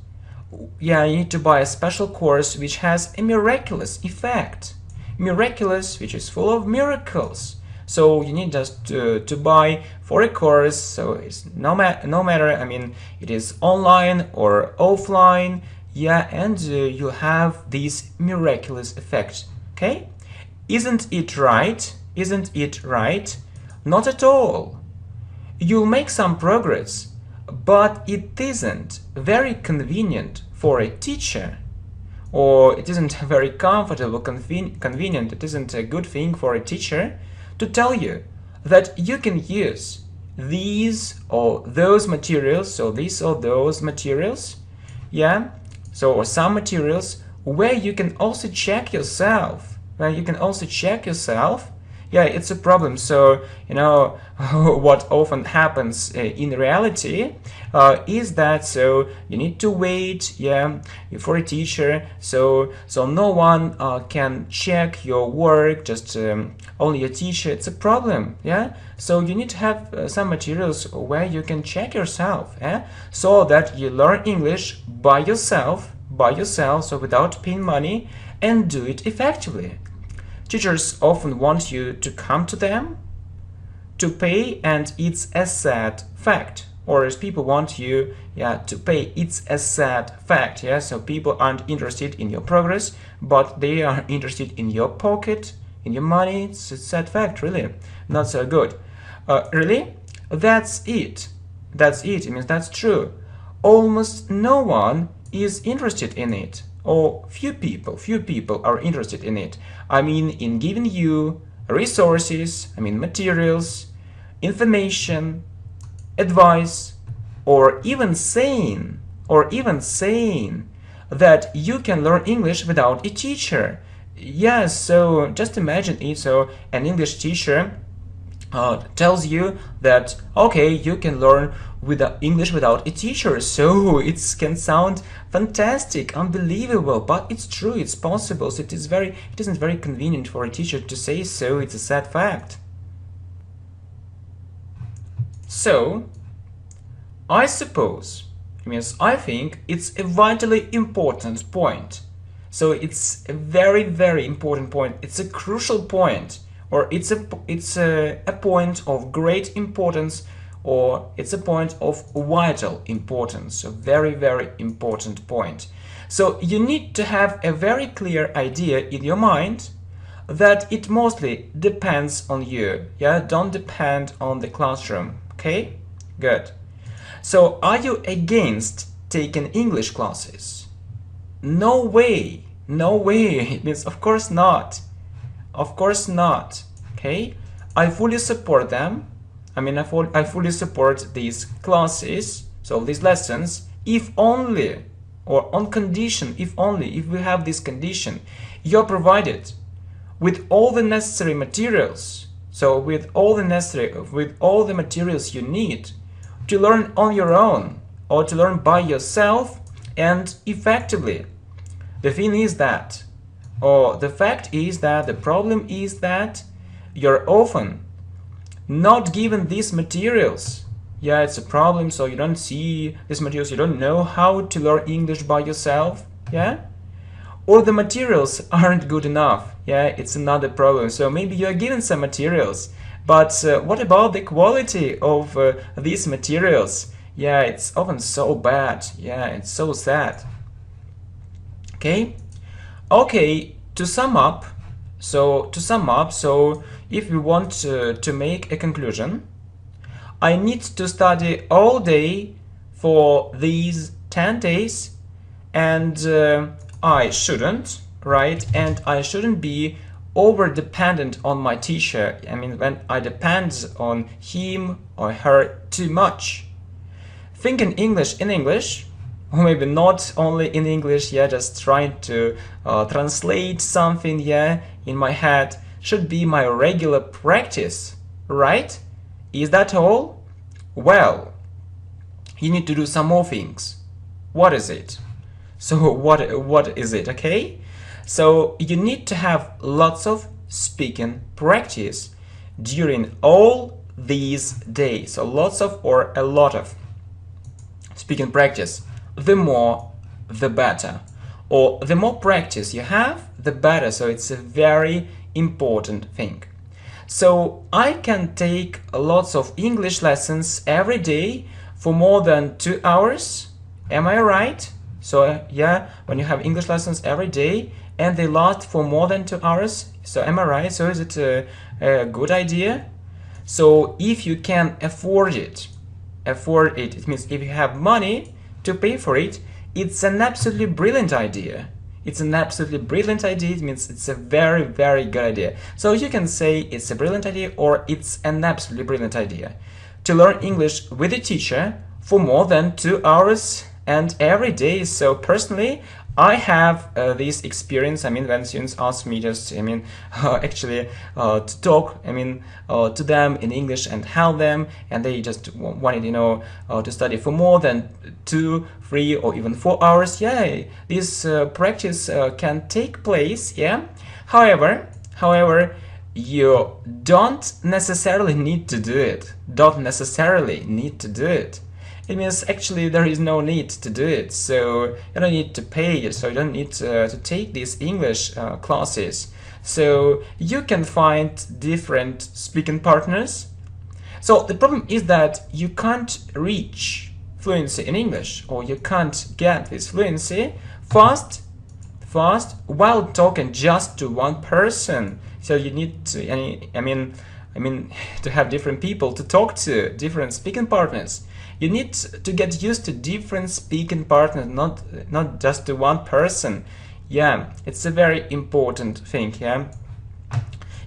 Yeah, you need to buy a special course which has a miraculous effect. Miraculous, which is full of miracles. So you need just to buy for a course, so it's no matter, I mean, it is online or offline, yeah, and you have this miraculous effect. Okay? Isn't it right? Isn't it right? Not at all. You'll make some progress, but it isn't very convenient for a teacher, or it isn't very comfortable, convenient, it isn't a good thing for a teacher to tell you that you can use these or those materials, so these or those materials, yeah, so or some materials where you can also check yourself, yeah, it's a problem. So, you know, what often happens in reality is that, so you need to wait, yeah, for a teacher, so no one can check your work, just only a teacher. It's a problem, yeah. So you need to have some materials where you can check yourself, yeah, so that you learn English by yourself, so without paying money, and do it effectively. Teachers often want you to come to them to pay, and it's a sad fact. Or as people want you, yeah, to pay, it's a sad fact. Yeah, so people aren't interested in your progress, but they are interested in your pocket, in your money. It's a sad fact, really, not so good. Really, that's it. It means that's true. Almost no one is interested in it. Or few people are interested in it. I mean, in giving you resources, I mean materials, information, advice, or even saying that you can learn English without a teacher. Yes, so just imagine it. So an English teacher tells you that, okay, you can learn English without a teacher. So it can sound fantastic, unbelievable, but it's true, it's possible. So it isn't very convenient for a teacher to say so. It's a sad fact. So I suppose, I think it's a vitally important point. So it's a very, very important point. It's a crucial point, or it's a point of great importance, or it's a point of vital importance, a very, very important point. So you need to have a very clear idea in your mind that it mostly depends on you. Yeah, don't depend on the classroom. Okay, good. So are you against taking English classes? No way, no way. It means of course not. Of course not. Okay, I fully support them. I fully support these classes, so these lessons, if only, or on condition, if we have this condition, you're provided with all the necessary materials. So with all the materials you need to learn on your own, or to learn by yourself and effectively. The thing is that, or the fact is that, the problem is that you're often not given these materials. Yeah, it's a problem, so you don't see these materials, you don't know how to learn English by yourself, yeah? Or the materials aren't good enough, yeah, it's another problem. So maybe you're given some materials, but what about the quality of these materials? Yeah, it's often so bad, yeah, it's so sad. Okay, okay, to sum up, so if we want to make a conclusion, I need to study all day for these 10 days, and I shouldn't, right? And I shouldn't be over dependent on my teacher. I mean, when I depend on him or her too much. Think in English, or maybe not only in English, yeah, just trying to translate something, yeah, in my head should be my regular practice, right? Is that all? Well, you need to do some more things. What is it? So what is it, okay? So you need to have lots of speaking practice during all these days. So lots of or a lot of speaking practice. The more, the better. Or the more practice you have, the better. So it's a very important thing. So I can take lots of English lessons every day for more than 2 hours. Am I right? So yeah, when you have English lessons every day and they last for more than 2 hours, so am I right? So is it a good idea? So if you can afford it, it means if you have money to pay for it, it's an absolutely brilliant idea. It's an absolutely brilliant idea. It means it's a very, very good idea. So you can say it's a brilliant idea or it's an absolutely brilliant idea to learn English with a teacher for more than 2 hours and every day. So personally, I have this experience. I mean, when students ask me just, actually to talk, to them in English and help them, and they just wanted, to study for more than 2, 3, or even 4 hours. Yeah, this practice can take place. Yeah. However, you don't necessarily need to do it. It means actually there is no need to do it, so you don't need to pay, so you don't need to take these English classes. So you can find different speaking partners. So the problem is that you can't reach fluency in English, or you can't get this fluency fast while talking just to one person. So you need to, to have different people to talk to, different speaking partners. You need to get used to different speaking partners, not just to one person. Yeah, it's a very important thing. Yeah,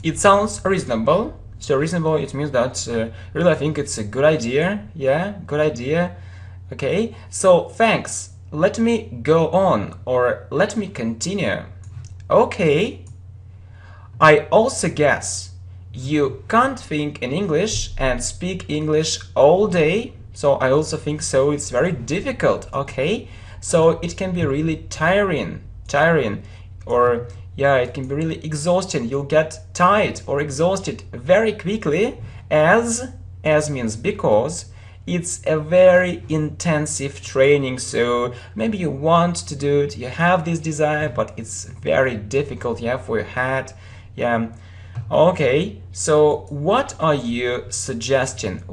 it sounds reasonable. So reasonable, it means that really I think it's a good idea. Yeah, good idea. Okay, so thanks. Let me go on, or let me continue. Okay. I also guess you can't think in English and speak English all day. So I also think so. It's very difficult. Okay, so it can be really tiring, or yeah, it can be really exhausting. You'll get tired or exhausted very quickly, as means because it's a very intensive training. So maybe you want to do it, you have this desire, but it's very difficult, yeah, for your head. Yeah. Okay, so what are you suggesting?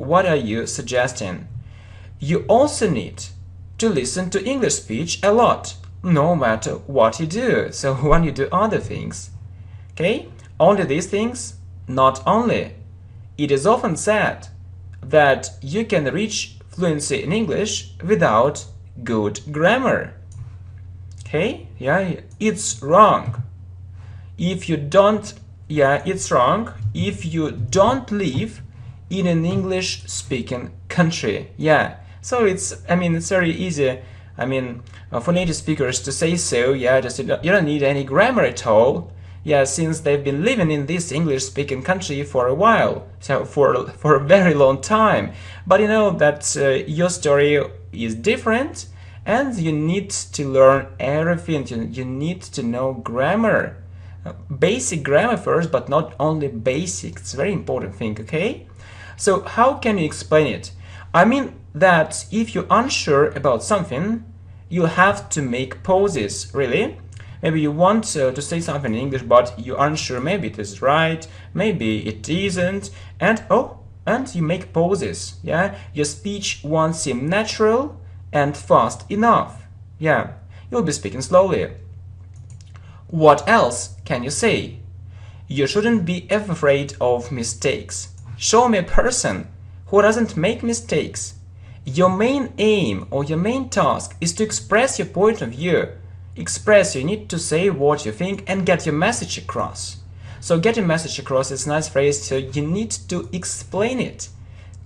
You also need to listen to English speech a lot, no matter what you do. So when you do other things, okay, only these things, not only. It is often said that you can reach fluency in English without good grammar. Okay, yeah, it's wrong. It's wrong if you don't live in an English-speaking country. Yeah, so it's very easy. For native speakers to say so. Yeah, just you don't need any grammar at all. Yeah, since they've been living in this English-speaking country for a while, so for a very long time. But you know that your story is different, and you need to learn everything. You need to know grammar. Basic grammar first, but not only basic. It's a very important thing, okay? So how can you explain it? I mean that if you're unsure about something, you'll have to make pauses, really. Maybe you want to say something in English, but you're unsure. Maybe it is right, maybe it isn't, and you make pauses. Yeah, your speech won't seem natural and fast enough. Yeah, you'll be speaking slowly. What else can you say? You shouldn't be afraid of mistakes. Show me a person who doesn't make mistakes. Your main aim or your main task is to express your point of view. Express, you need to say what you think and get your message across. So get your message across is a nice phrase, so you need to explain it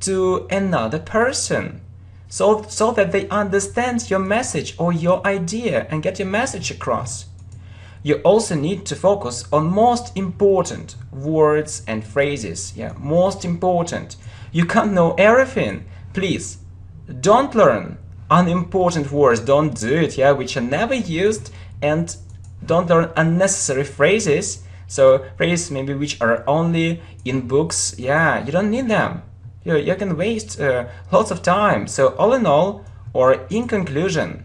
to another person so that they understand your message or your idea and get your message across. You also need to focus on most important words and phrases. Yeah, most important. You can't know everything. Please, don't learn unimportant words. Don't do it, yeah, which are never used, and don't learn unnecessary phrases. So phrases maybe which are only in books. Yeah, you don't need them. You can waste lots of time. So all in all, or in conclusion,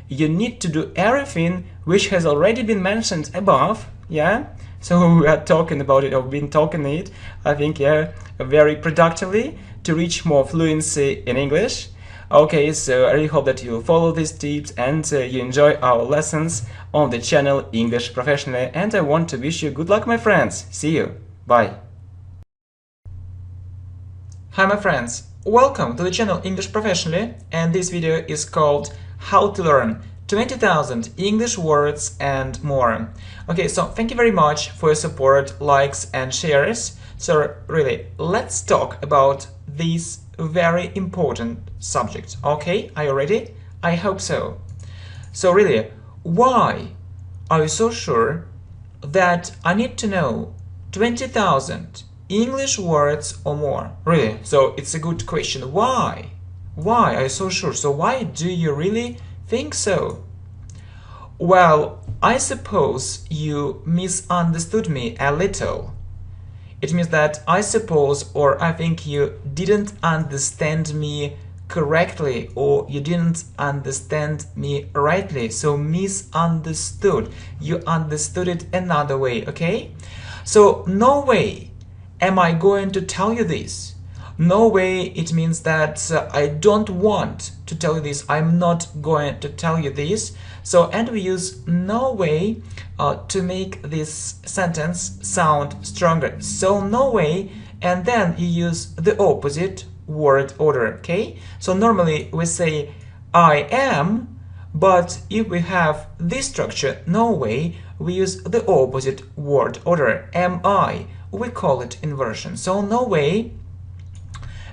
you need to do everything which has already been mentioned above. Yeah, so we are talking about it, or been talking it, I think, yeah, very productively to reach more fluency in English. Okay, so I really hope that you follow these tips and you enjoy our lessons on the channel English Professionally, and I want to wish you good luck, my friends. See you. Bye. Hi my friends, welcome to the channel English Professionally, and this video is called How to Learn 20,000 English Words and More. Okay, so thank you very much for your support, likes and shares. So really, let's talk about this very important subject. Okay, are you ready? I hope so. So really, why are you so sure that I need to know 20,000 English words or more? Really, so it's a good question. Why? Why are you so sure? So why do you really think so? Well, I suppose you misunderstood me a little. It means that I suppose, or I think you didn't understand me correctly, or you didn't understand me rightly. So misunderstood. You understood it another way, okay? So no way am I going to tell you this. No way, it means that I don't want to tell you this. I'm not going to tell you this. So, and we use no way to make this sentence sound stronger. So no way, and then you use the opposite word order, okay? So normally we say I am, but if we have this structure, no way, we use the opposite word order, am I. We call it inversion. So no way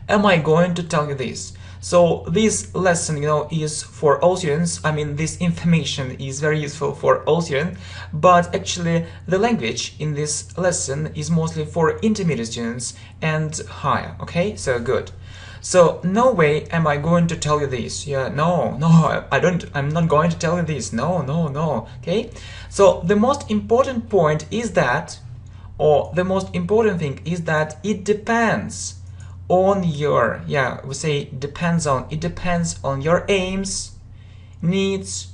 am I going to tell you this. So this lesson, is for all students. I mean, this information is very useful for all students, but actually the language in this lesson is mostly for intermediate students and higher, okay? So good. So no way am I going to tell you this. Yeah, no, I'm not going to tell you this. No, okay? So the most important point is that, or the most important thing is that it depends on your, we say depends on, it depends on your aims, needs,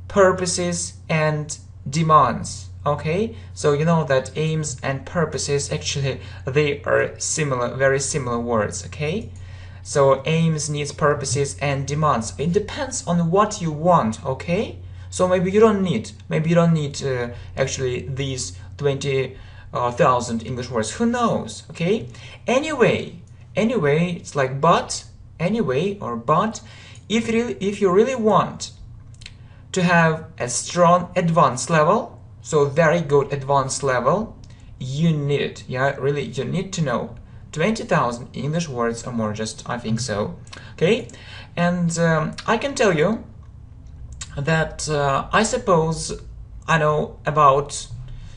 purposes and demands, okay? So you know that aims and purposes, actually they are similar, very similar words, okay? So aims, needs, purposes and demands, it depends on what you want, okay? So maybe you don't need actually these 20,000 English words, who knows, okay? Anyway, it's like but, anyway, or but, if you really want to have a strong advanced level, so very good advanced level, you need it, really, you need to know 20,000 English words or more, just, I think so, okay? And I can tell you that I suppose I know about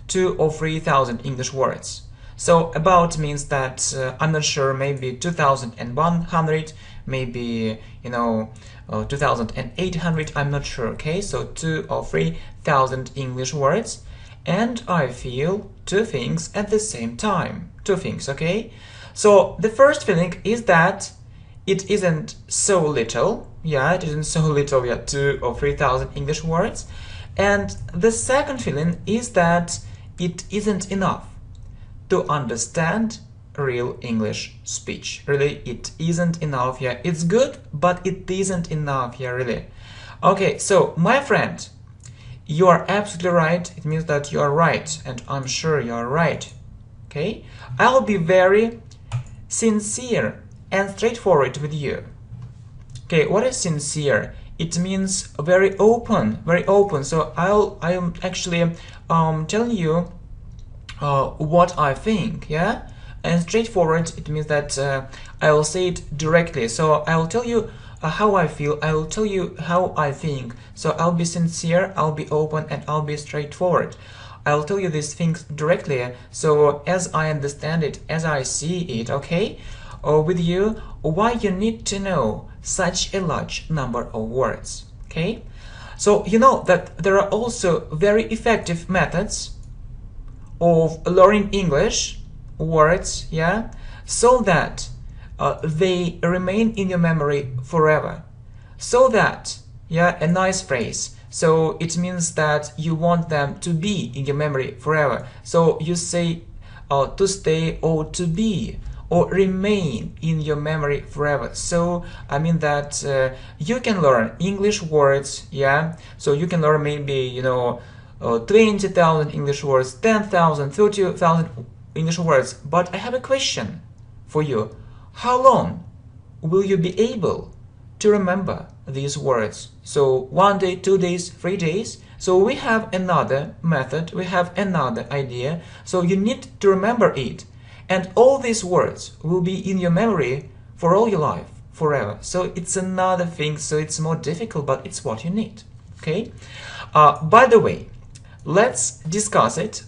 2,000 or 3,000 English words. So about means that I'm not sure, maybe 2,100, maybe 2,800, I'm not sure, okay? So 2,000 or 3,000 English words, and I feel two things at the same time. Two things, okay? So the first feeling is that it isn't so little. Yeah, it isn't so little. Yeah, 2 or 3,000 English words. And the second feeling is that it isn't enough to understand real English speech. Really, it isn't enough. Yeah, it's good, but it isn't enough. Yeah, really. Okay, so my friend, you are absolutely right. It means that you are right, and I'm sure you are right. Okay, I'll be very sincere and straightforward with you. Okay, what is sincere? It means very open, very open. So I am actually telling you what I think, yeah. And straightforward, it means that I will say it directly. So I will tell you how I feel. I will tell you how I think. So I'll be sincere, I'll be open, and I'll be straightforward. I'll tell you these things directly. So as I understand it, as I see it, okay. With you, why you need to know such a large number of words. Okay, so you know that there are also very effective methods of learning English words, yeah, so that they remain in your memory forever. So that, yeah, a nice phrase. So it means that you want them to be in your memory forever. So you say to stay or to be or remain in your memory forever. So I mean that you can learn English words, yeah. So you can learn maybe, you know, 20,000 English words, 10,000, 30,000 English words. But I have a question for you. How long will you be able to remember these words? So 1 day, 2 days, 3 days. So we have another method, we have another idea. So you need to remember it. And all these words will be in your memory for all your life, forever. So it's another thing, so it's more difficult, but it's what you need, okay? By the way, let's discuss it.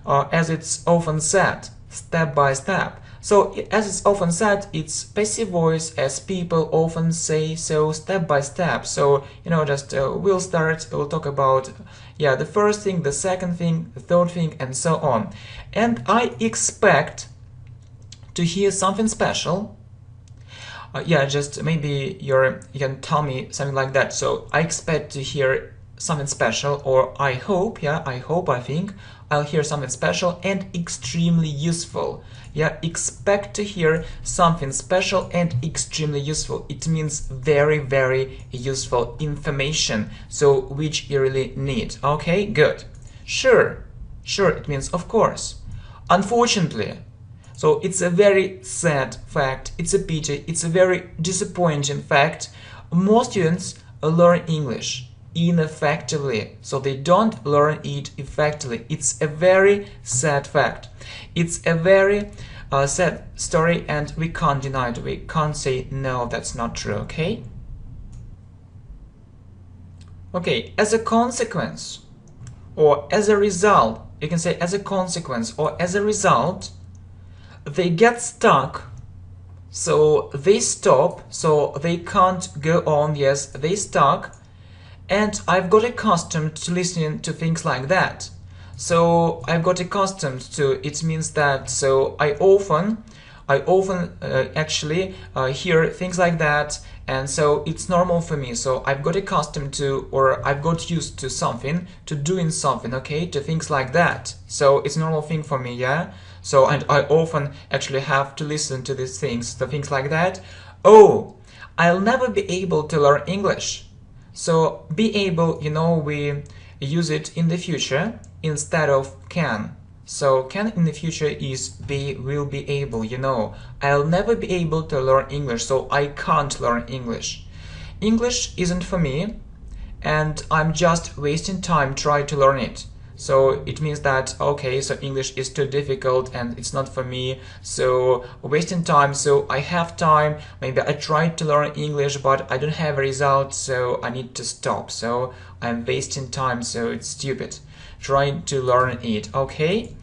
As it's often said, step by step. So as it's often said, it's passive voice, as people often say, so step by step. So, you know, just we'll talk about, yeah, the first thing, the second thing, the third thing, and so on. And I expect to hear something special. Yeah, just maybe you can tell me something like that. So I expect to hear something special, or I hope, yeah, I think I'll hear something special and extremely useful. Yeah, expect to hear something special and extremely useful. It means very, very useful information, so which you really need. Okay, good. Sure, it means of course. Unfortunately, so it's a very sad fact, it's a pity, it's a very disappointing fact. Most students learn English ineffectively, so they don't learn it effectively. It's a very sad fact. It's a very sad story, and we can't deny it. We can't say no, that's not true. Okay. Okay, as a consequence or as a result, you can say as a consequence or as a result, they get stuck. So they stop, so they can't go on. Yes, they stuck. And I've got accustomed to listening to things like that. So I've got accustomed to, it means that, so I often actually hear things like that, and so it's normal for me. So I've got accustomed to, or I've got used to something, to doing something, okay, to things like that. So it's a normal thing for me, yeah. So, and I often actually have to listen to these things, to things like that. Oh, I'll never be able to learn English. So be able, you know, we use it in the future instead of can. So can in the future is will be able, you know. I'll never be able to learn English, so I can't learn English. English isn't for me, and I'm just wasting time trying to learn it. So it means that, okay, so English is too difficult and it's not for me, so wasting time. So I have time, maybe I tried to learn English but I don't have a result, so I need to stop. So I'm wasting time, so it's stupid trying to learn it. Okay,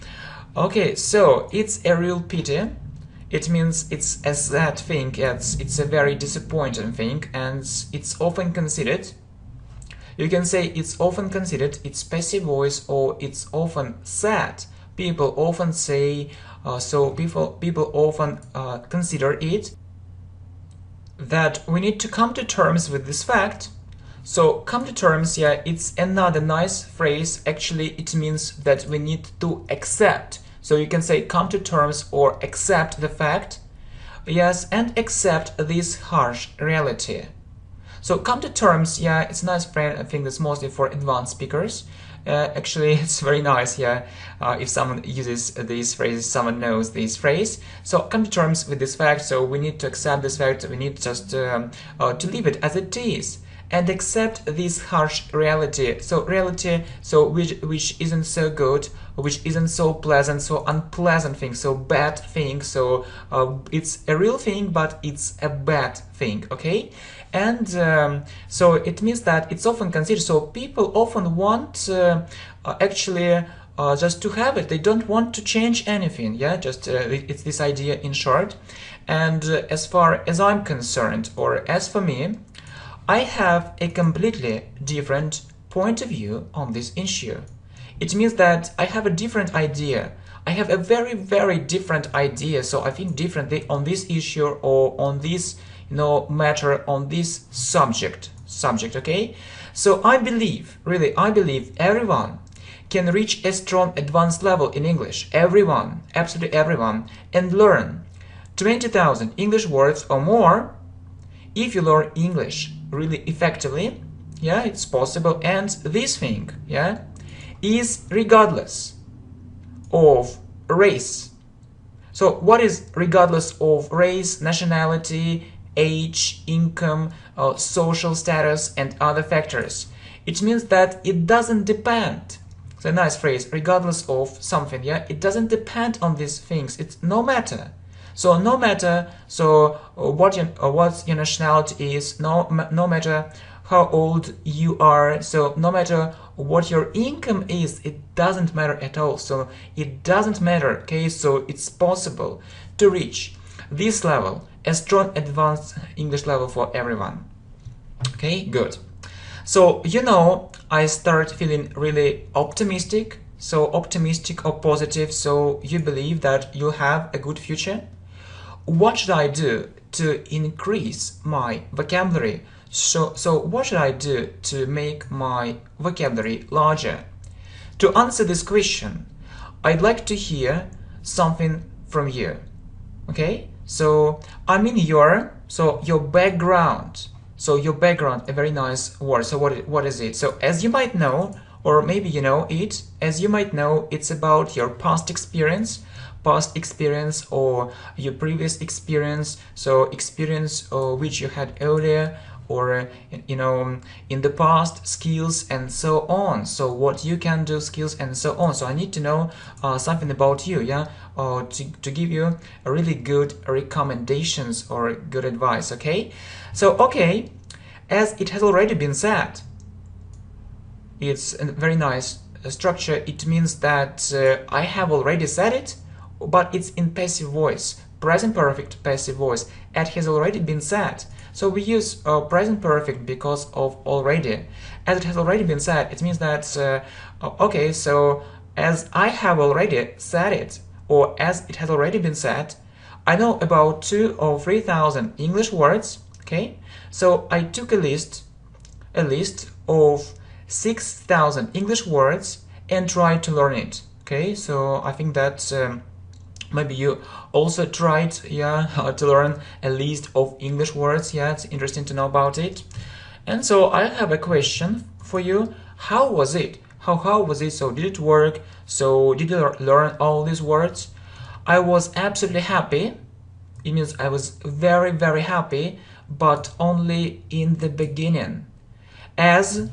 so it's a real pity. It means it's a sad thing, it's a very disappointing thing, and it's often considered, you can say it's often considered, it's passive voice, or it's often said people often say, people often consider it that we need to come to terms with this fact. So come to terms, yeah, it's another nice phrase. Actually, it means that we need to accept. So you can say come to terms or accept the fact. Yes, and accept this harsh reality. So come to terms, yeah, it's a nice phrase. I think that's mostly for advanced speakers. Actually, it's very nice, yeah, if someone uses these phrases, someone knows this phrase. So come to terms with this fact, so we need to accept this fact, we need just to leave it as it is and accept this harsh reality. So reality, so which isn't so good, which isn't so pleasant, so unpleasant thing, so bad thing. So it's a real thing, but it's a bad thing, okay? And so it means that it's often considered, so people often want actually just to have it. They don't want to change anything, yeah, just it's this idea in short. And as far as I'm concerned, or as for me, I have a completely different point of view on this issue. It means that I have a different idea. I have a very, very different idea. So I think differently on this issue or on this, matter, on this subject, okay? So I believe, really, I believe everyone can reach a strong advanced level in English. Everyone, absolutely everyone, and learn 20,000 English words or more. If you learn English really effectively, yeah, it's possible. And this thing, yeah, is regardless of race. So what is regardless of race, nationality, age, income, social status, and other factors? It means that it doesn't depend. It's a nice phrase, regardless of something, yeah, it doesn't depend on these things. It's no matter. So no matter, so what your nationality is, no matter how old you are, so no matter what your income is, it doesn't matter at all. So it doesn't matter, okay? So it's possible to reach this level, a strong advanced English level for everyone. Okay, good. So I start feeling really optimistic. So optimistic or positive, so you believe that you'll have a good future. What should I do to increase my vocabulary? So what should I do to make my vocabulary larger? To answer this question, I'd like to hear something from you. Okay? So I mean your background. So your background, a very nice word. So what is it? So as you might know, or maybe you know it, as you might know, it's about your past experience or your previous experience, so experience which you had earlier or in the past, skills and so on. So what you can do, skills and so on. So I need to know something about you, yeah, to give you a really good recommendations or good advice. Okay, so okay, as it has already been said, it's a very nice structure. It means that I have already said it, but it's in passive voice, present perfect passive voice. It has already been said. So we use present perfect because of already. As it has already been said, it means that okay, so as I have already said it, or as it has already been said, I know about 2,000 or 3,000 English words. Okay, so I took a list of 6,000 English words and tried to learn it. Okay, so I think that maybe you also tried, yeah, to learn a list of English words. Yeah, it's interesting to know about it. And so I have a question for you. How was it? How was it? So did it work? So did you learn all these words? I was absolutely happy. It means I was very, very happy, but only in the beginning. As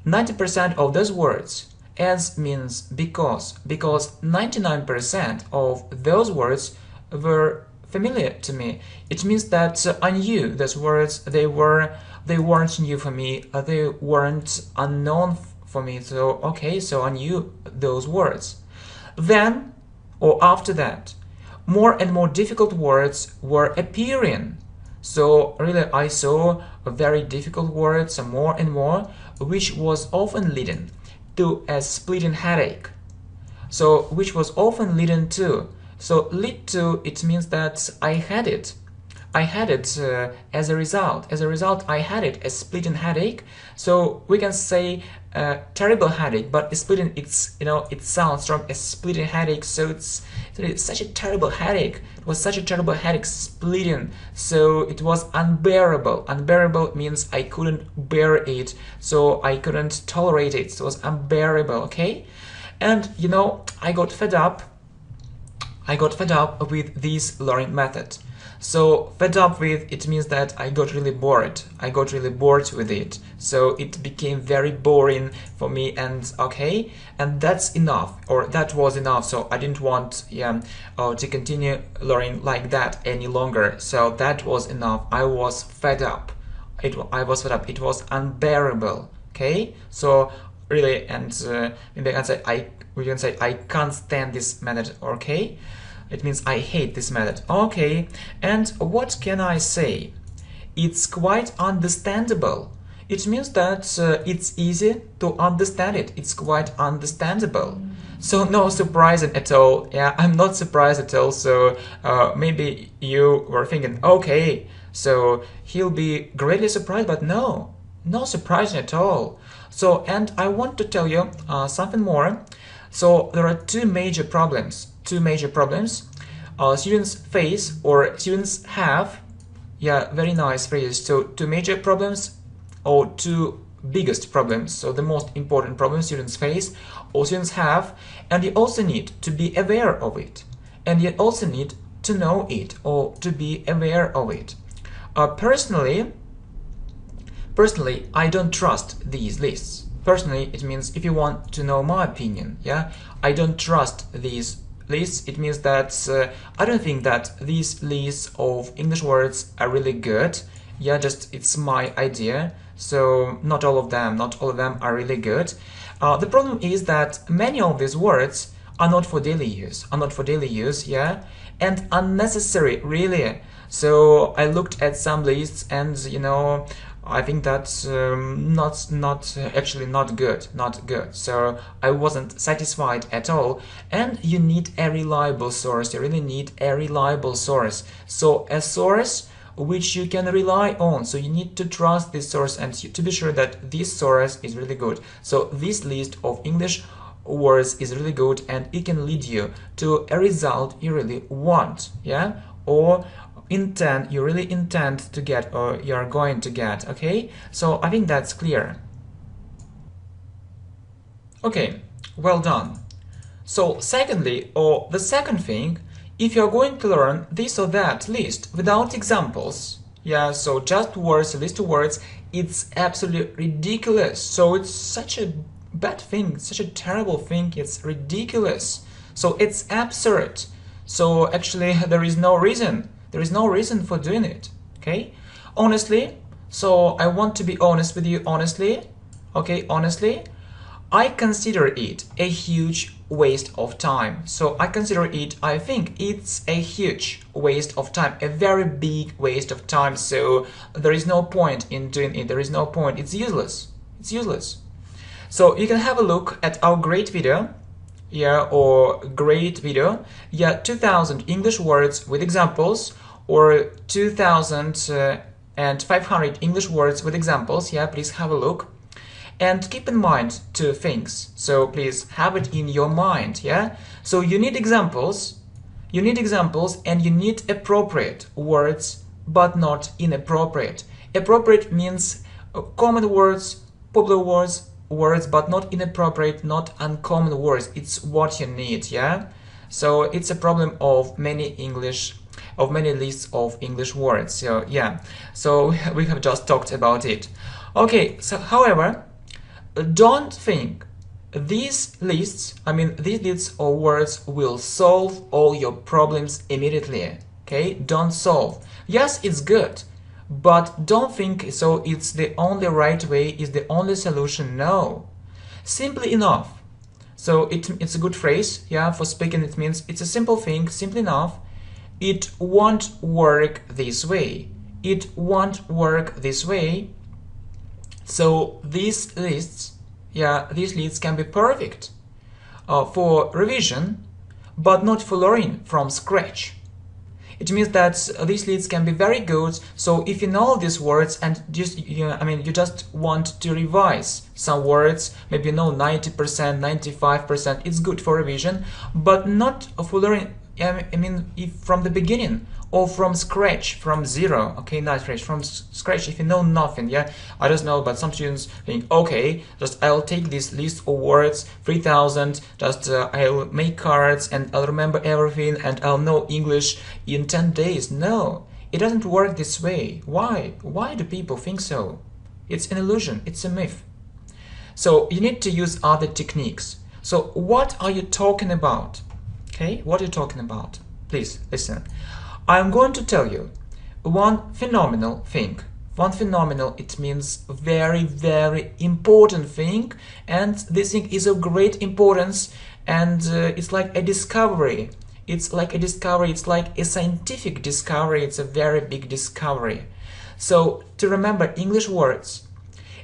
90% of those words, as means because 99% of those words were familiar to me. It means that I knew those words. They weren't new for me. They weren't unknown for me. So okay, so I knew those words. Then, or after that, more and more difficult words were appearing. So really, I saw very difficult words, more and more, which was often leading to a splitting headache. so which was often leading to. So lead to, it means that I had it. I had it as a result. As a result, I had it, a splitting headache. So we can say terrible headache, but splitting, it sounds strong, a splitting headache. So it's such a terrible headache. It was such a terrible headache, splitting. So it was unbearable. Unbearable means I couldn't bear it. So I couldn't tolerate it. So it was unbearable. Okay, and I got fed up. I got fed up with this learning method. So fed up with, it means that I got really bored. I got really bored with it. So it became very boring for me, and okay, and that's enough, or that was enough. So I didn't want to continue learning like that any longer. So that was enough. I was fed up. I was fed up. It was unbearable. Okay, so really, and maybe we can say I can't stand this method. Okay. It means I hate this method. Okay, and what can I say? It's quite understandable. It means that it's easy to understand it. It's quite understandable. So no surprising at all. Yeah, I'm not surprised at all. So maybe you were thinking, okay, so he'll be greatly surprised, but no surprising at all. So, and I want to tell you something more. So there are two major problems. Students face, or students have, very nice phrase. So two major problems, or two biggest problems. So the most important problems students face or students have, and you also need to be aware of it, and you also need to know it, or to be aware of it. Personally, I don't trust these lists. Personally, it means if you want to know my opinion, I don't trust these lists. It means that I don't think that these lists of English words are really good. Just it's my idea. So not all of them are really good. The problem is that many of these words are not for daily use, and unnecessary, really. So I looked at some lists, and I think that's actually not good. So I wasn't satisfied at all. And you need a reliable source. You really need a reliable source. So a source which you can rely on. So you need to trust this source, and to be sure that this source is really good. So this list of English words is really good, and it can lead you to a result you really want, or you really intend to get, or you're going to get. Okay, so I think that's clear. Okay, well done. So secondly, or the second thing, if you're going to learn this or that list without examples, so just words, a list of words, it's absolutely ridiculous. So it's such a bad thing, such a terrible thing, it's ridiculous. So it's absurd. So actually there is no reason for doing it. Okay, honestly, so I want to be honest with you, honestly, I consider it a huge waste of time. So I think it's a huge waste of time, a very big waste of time. So there is no point in doing it. There is no point. It's useless. So you can have a look at our great video, 2000 English words with examples, or 2500 English words with examples. Please have a look. And keep in mind two things. So please have it in your mind, So you need examples, and you need appropriate words, but not inappropriate. Appropriate means common words, popular words, but not inappropriate, not uncommon words. It's what you need, So it's a problem of many lists of English words. So so we have just talked about it. Okay, so however, don't think these lists of words will solve all your problems immediately. Okay, don't solve. Yes, it's good, but don't think so it's the only right way, is the only solution. No, simply enough. So it's a good phrase, for speaking. It means it's a simple thing, simply enough. It won't work this way. So these lists can be perfect. for revision, but not for learning from scratch. It means that these leads can be very good. So if you know these words and just you just want to revise some words, maybe you know 90%, 95%, it's good for revision, but not for learning. If from the beginning or from scratch, from zero, okay, not scratch, from scratch, if you know nothing, yeah, I just know, but some students think, okay, just I'll take this list of words, 3,000, just I'll make cards and I'll remember everything and I'll know English in 10 days. No, it doesn't work this way. Why? Why do people think so? It's an illusion, it's a myth. So you need to use other techniques. So what are you talking about? Okay, what are you talking about? Please listen. I'm going to tell you one phenomenal thing. One phenomenal, it means very, very important thing, and this thing is of great importance, and it's like a discovery. It's like a discovery, it's like a scientific discovery, it's a very big discovery. So to remember English words,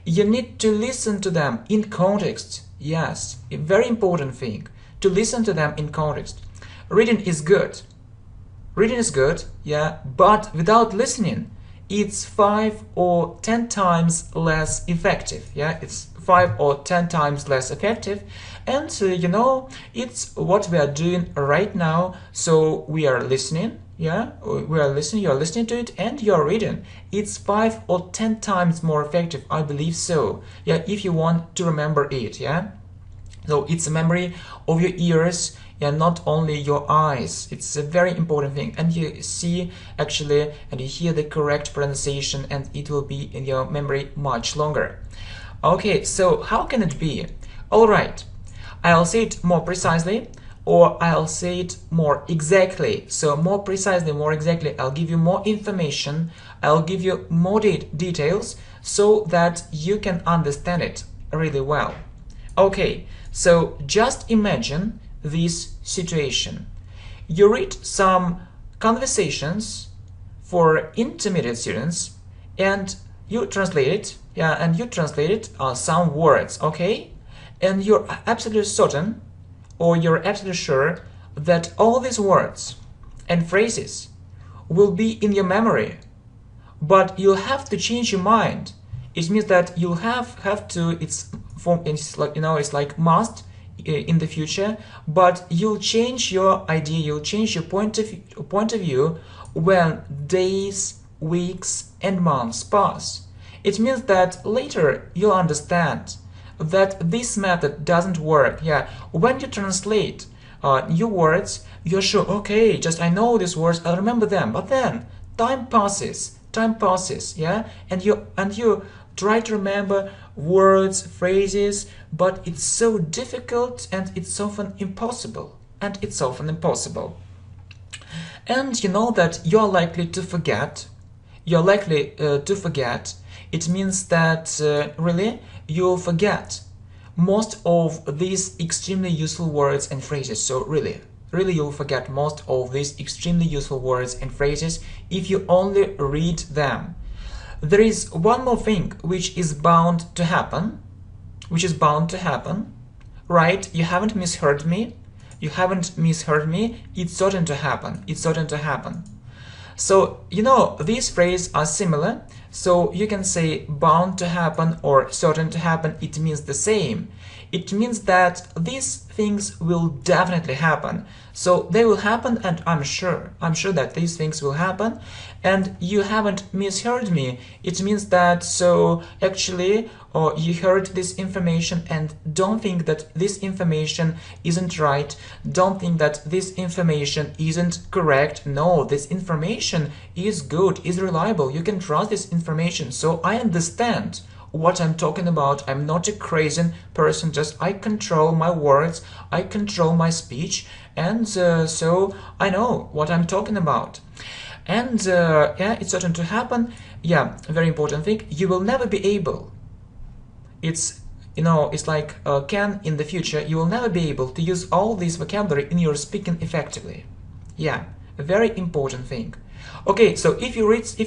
you need to listen to them in context. Yes, a very important thing, to listen to them in context. Reading is good. Reading is good, yeah, but without listening, it's 5 or 10 times less effective. Yeah, it's 5 or 10 times less effective. And it's what we are doing right now. So we are listening, yeah, we are listening, you are listening to it, and you are reading. It's 5 or 10 times more effective, I believe so. Yeah, if you want to remember it, yeah. So it's a memory of your ears, and not only your eyes. It's a very important thing, and you see actually and you hear the correct pronunciation, and it will be in your memory much longer. Okay, so how can it be? All right, I'll say it more precisely, or I'll say it more exactly. So more precisely, more exactly, I'll give you more information, I'll give you more details so that you can understand it really well. Okay, so just imagine this situation. You read some conversations for intermediate students and you translate it, yeah, and you translate some words, okay? And you're absolutely certain, or you're absolutely sure that all these words and phrases will be in your memory, but you'll have to change your mind. It means that you'll have to, it's like, it's like must in the future, but you'll change your idea, you'll change your point of view when days, weeks and months pass. It means that later you'll understand that this method doesn't work. Yeah, when you translate new words, you're sure, okay, just I know these words, I remember them, but then time passes, yeah, and you try to remember words, phrases, but it's so difficult and it's often impossible. And you know that you're likely to forget. It means that really you'll forget most of these extremely useful words and phrases. So really you'll forget most of these extremely useful words and phrases if you only read them. There is one more thing which is bound to happen, right? You haven't misheard me. It's certain to happen. So, these phrases are similar. So you can say bound to happen or certain to happen. It means the same. It means that these things will definitely happen. So they will happen, and I'm sure that these things will happen. And you haven't misheard me. It means that actually you heard this information and don't think that this information isn't right. Don't think that this information isn't correct. No, this information is good, is reliable. You can trust this information. So I understand what I'm talking about. I'm not a crazy person, just I control my words, I control my speech, and so I know what I'm talking about. And yeah, it's certain to happen. Yeah, a very important thing, you will never be able, it's like can in the future, you will never be able to use all this vocabulary in your speaking effectively. Yeah, a very important thing. Okay, so if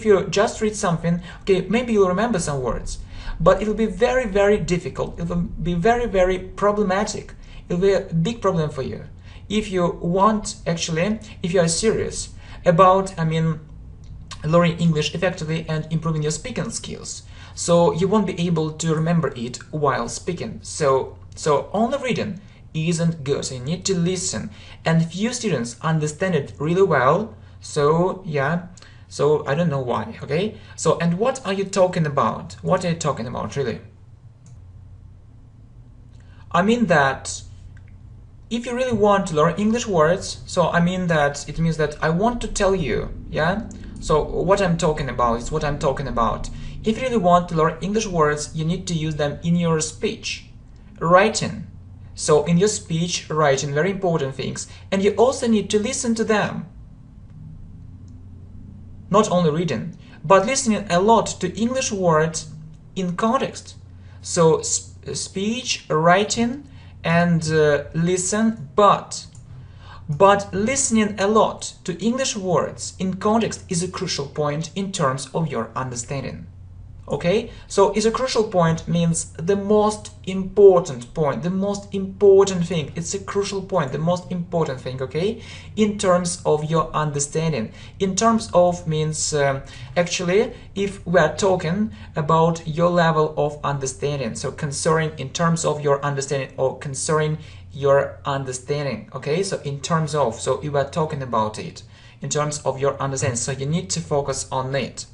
you just read something, okay, maybe you'll remember some words, but it will be very, very difficult. It will be very, very problematic it will be a big problem for you. If you want, actually, if you are serious about, learning English effectively and improving your speaking skills, so you won't be able to remember it while speaking. So only reading isn't good. So you need to listen, and few students understand it really well. So yeah, so I don't know why. Okay, so and what are you talking about? What are you talking about, really? I mean that if you really want to learn English words, so I mean that it means that I want to tell you, yeah? So what I'm talking about is what I'm talking about. If you really want to learn English words, you need to use them in your speech, writing. So in your speech, writing, very important things. And you also need to listen to them. Not only reading, but listening a lot to English words in context. So speech, writing, and listen, but listening a lot to English words in context is a crucial point in terms of your understanding. Okay, so is a crucial point means the most important point, the most important thing. It's a crucial point, the most important thing, okay, in terms of your understanding. In terms of means actually, if we are talking about your level of understanding, so concerning in terms of your understanding or concerning your understanding, okay, so in terms of, so you are talking about it in terms of your understanding, so you need to focus on it.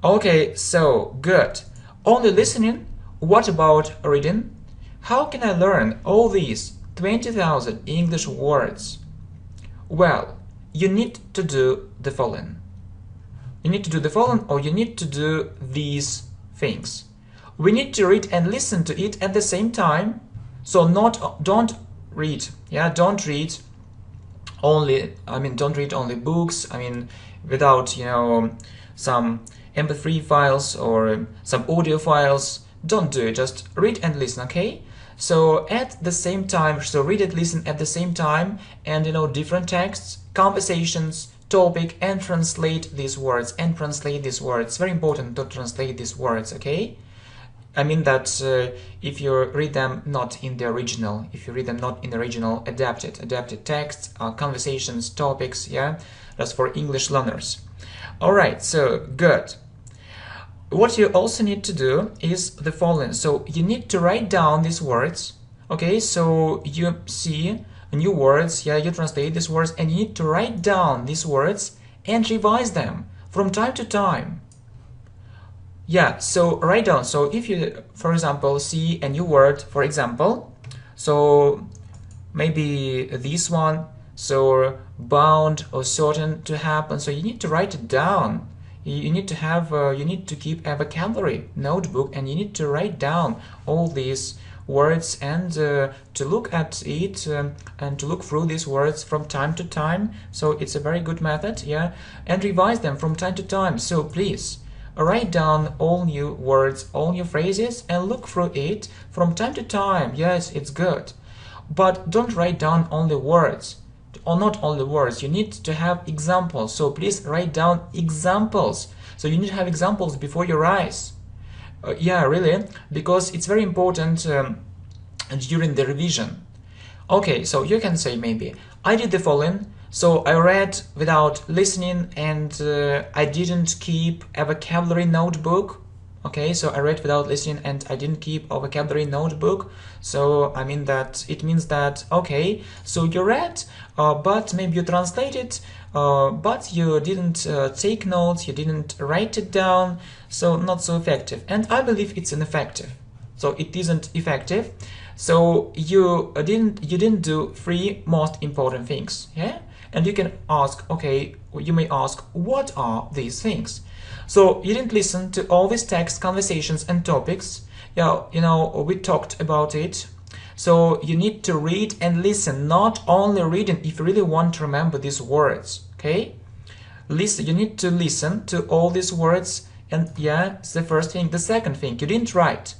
Okay, so good. Only listening. What about reading? How can I learn all these 20,000 English words? Well, you need to do the following. You need to do the following, or you need to do these things. We need to read and listen to it at the same time. So don't read, yeah, don't read only, don't read only books, without, some MP3 files or some audio files. Don't do it, just read and listen, okay? So at the same time, so read and listen at the same time, and different texts, conversations, topic, and translate these words, It's very important to translate these words, okay? I mean that if you read them not in the original, adapted texts, conversations, topics, yeah, that's for English learners. Alright, so good. What you also need to do is the following. So you need to write down these words, okay? So you see new words, yeah, you translate these words, and you need to write down these words and revise them from time to time. Yeah, so write down. So if you, for example, see a new word, for example, so maybe this one, so bound or certain to happen, so you need to write it down. You need to have you need to keep a vocabulary notebook, and you need to write down all these words and to look at it and to look through these words from time to time. So it's a very good method, yeah, and revise them from time to time. So please write down all new words, all new phrases, and look through it from time to time. Yes, it's good, but don't write down only words. Or not only words, you need to have examples. So please write down examples. So you need to have examples before your eyes. Yeah, really, because it's very important during the revision. Okay, so you can say maybe, I did the following. So I read without listening, and I didn't keep a vocabulary notebook. Okay, so I read without listening and I didn't keep a vocabulary notebook. So I mean that it means that, okay, so you read, but maybe you translated, but you didn't take notes, you didn't write it down, so not so effective. And I believe it's ineffective. So it isn't effective. So you didn't do three most important things, yeah? And you can ask, okay, you may ask, what are these things? So you didn't listen to all these text, conversations, and topics. Yeah, we talked about it. So you need to read and listen, not only reading if you really want to remember these words, okay? Listen, you need to listen to all these words, and yeah, it's the first thing. The second thing, you didn't write.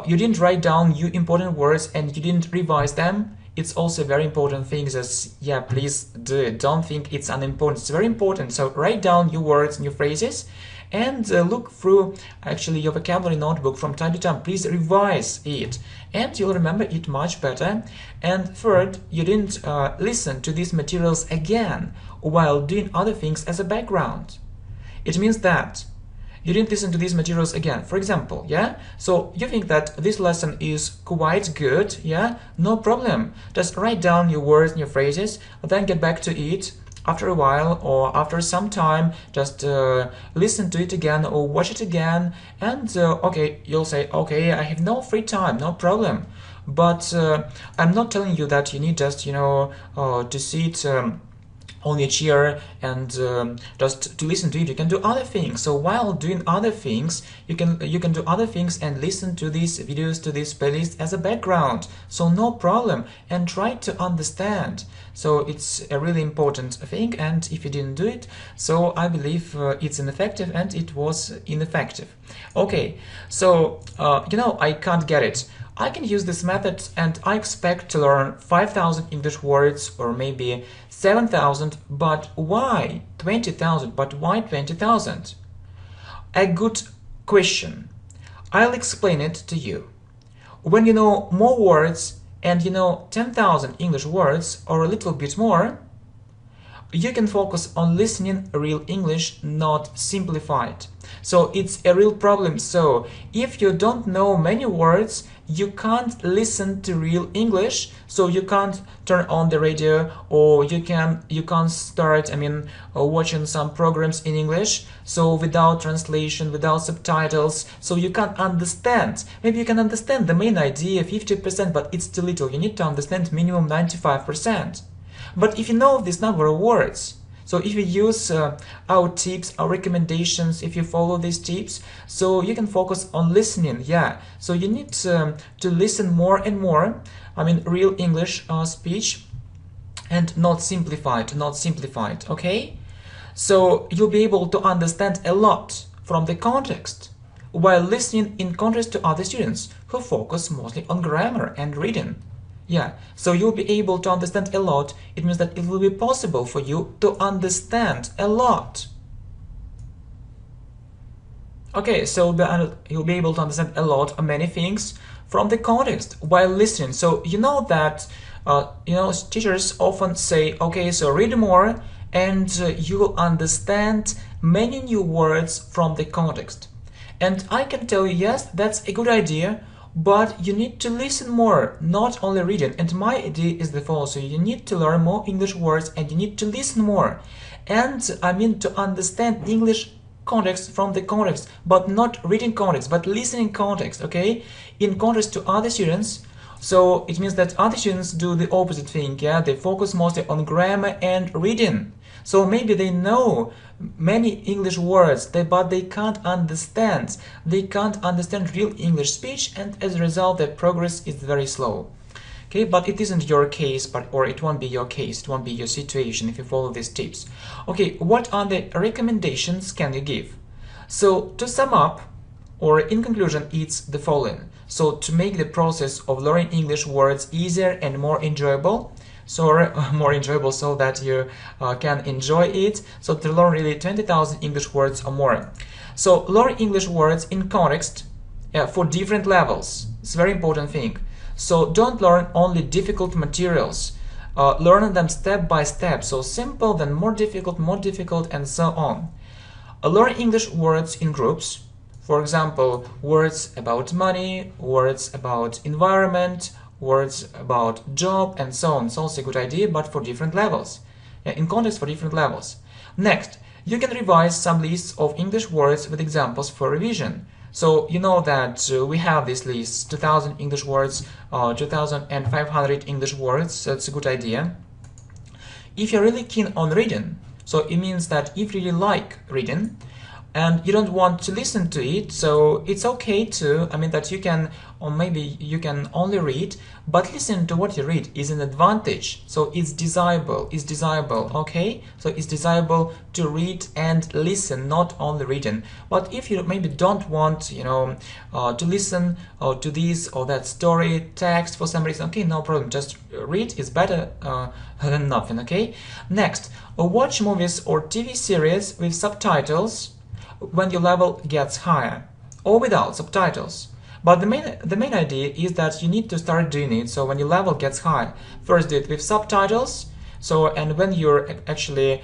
You didn't write down new important words and you didn't revise them. It's also a very important thing. Just, yeah, please do it. Don't think it's unimportant. It's very important. So write down new words, new phrases, and look through actually your vocabulary notebook from time to time. Please revise it, and you'll remember it much better. And third, you didn't listen to these materials again while doing other things as a background. It means that you didn't listen to these materials again. For example, yeah, so you think that this lesson is quite good, yeah, no problem. Just write down your words and your phrases, then get back to it after a while or after some time. Just listen to it again or watch it again, and okay, you'll say, okay, I have no free time, no problem. But I'm not telling you that you need just, to sit on your chair and just to listen to it. You can do other things. So while doing other things, you can do other things and listen to these videos, to this playlist as a background. So no problem, and try to understand. So it's a really important thing, and if you didn't do it, so I believe it's ineffective, and it was ineffective. Okay, so I can't get it. I can use this method and I expect to learn 5,000 English words or maybe 7,000, but why 20,000? But why 20,000? A good question. I'll explain it to you. When you know more words and you know 10,000 English words or a little bit more, you can focus on listening real English, not simplified. So it's a real problem. So if you don't know many words, you can't listen to real English. So you can't turn on the radio, or you can't start watching some programs in English, so without translation, without subtitles, so you can't understand. Maybe you can understand the main idea 50%, but it's too little. You need to understand minimum 95%. But if you know this number of words, so if you use our tips, our recommendations, if you follow these tips, so you can focus on listening, yeah. So you need to listen more and more, real English speech, and not simplified, okay? So you'll be able to understand a lot from the context, while listening, in contrast to other students who focus mostly on grammar and reading. Yeah, so you'll be able to understand a lot. It means that it will be possible for you to understand a lot. Okay, so you'll be able to understand a lot of many things from the context while listening. So you know that teachers often say, okay, so read more, and you will understand many new words from the context. And I can tell you, yes, that's a good idea, but you need to listen more, not only reading. And my idea is the following: so you need to learn more English words and you need to listen more. And to understand English context from the context, but not reading context, but listening context, okay? In contrast to other students, so it means that other students do the opposite thing, yeah? They focus mostly on grammar and reading. So maybe they know many English words, but they can't understand. They can't understand real English speech, and as a result, their progress is very slow. Okay, but it isn't your case, or it won't be your case, it won't be your situation if you follow these tips. Okay, what are the recommendations can you give? So to sum up, or in conclusion, it's the following. So to make the process of learning English words easier and more enjoyable, so that you can enjoy it, so to learn really 20,000 English words or more. So learn English words in context for different levels. It's a very important thing. So don't learn only difficult materials. Learn them step by step. So simple, then more difficult, and so on. Learn English words in groups. For example, words about money, words about environment, words about job, and so on. It's also a good idea, but for different levels. In context for different levels. Next, you can revise some lists of English words with examples for revision. So you know that we have this list: 2,000 English words, 2,500 English words. So it's a good idea. If you're really keen on reading, so it means that if you really like reading and you don't want to listen to it, so it's okay to, that you can, or maybe you can only read, but listen to what you read is an advantage. So it's desirable, okay? So it's desirable to read and listen, not only reading. But if you maybe don't want, to listen to this or that story, text for some reason, okay, no problem, just read is better than nothing, okay? Next, watch movies or TV series with subtitles. when your level gets higher, or without subtitles. But the main idea is that you need to start doing it. So when your level gets high, first do it with subtitles. So, and when you're actually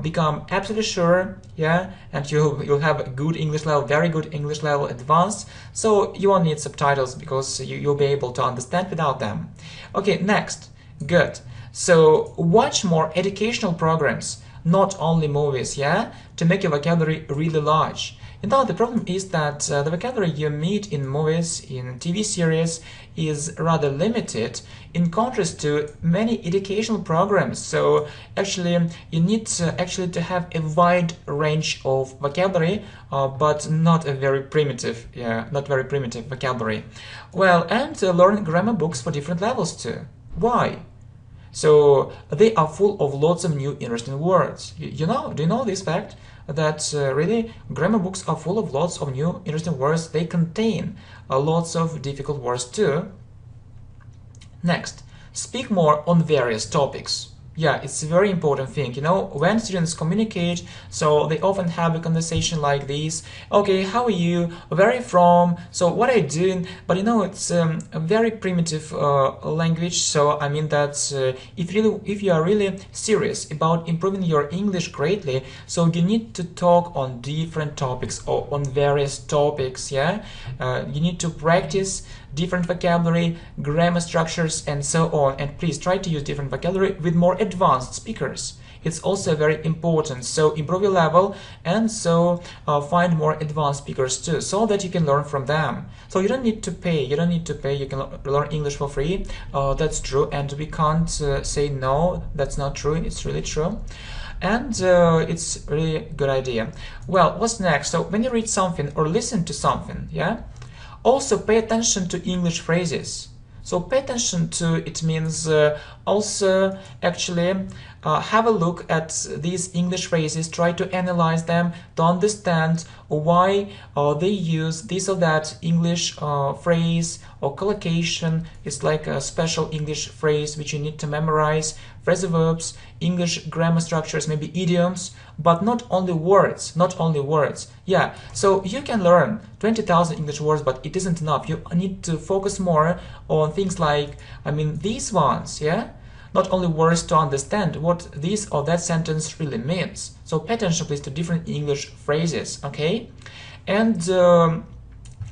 become absolutely sure, yeah, and you'll have a good English level, very good English level, advanced, so you won't need subtitles because you'll be able to understand without them. Okay, next, good. So watch more educational programs, not only movies, yeah, to make your vocabulary really large. You know, the problem is that the vocabulary you meet in movies, in TV series, is rather limited in contrast to many educational programs. So actually, you need to have a wide range of vocabulary, but not a very primitive, not very primitive vocabulary. Well, and learn grammar books for different levels too. Why? So they are full of lots of new interesting words. You know, do you know this fact? That really grammar books are full of lots of new interesting words. They contain lots of difficult words too. Next, speak more on various topics. Yeah, it's a very important thing. You know, when students communicate, so they often have a conversation like this. Okay, how are you? Where are you from? So what are you doing? But you know, it's a very primitive language. So I mean that if you are really serious about improving your English greatly, so you need to talk on different topics or on various topics. Yeah, you need to practice different vocabulary, grammar structures, and so on. And please try to use different vocabulary with more advanced speakers. It's also very important. So improve your level and so find more advanced speakers too, so that you can learn from them. So you don't need to pay. You don't need to pay. You can learn English for free. That's true, and we can't say no. That's not true. It's really true. And it's really a good idea. Well, what's next? So when you read something or listen to something, yeah, also pay attention to English phrases. So pay attention to it means also actually have a look at these English phrases, try to analyze them, to understand why they use this or that English phrase or collocation. It's like a special English phrase which you need to memorize, phrasal verbs, English grammar structures, maybe idioms, but not only words, not only words. Yeah, so you can learn 20,000 English words, but it isn't enough. You need to focus more on things like, I mean, these ones, yeah? Not only words to understand what this or that sentence really means. So pay attention, please, to different English phrases, okay? And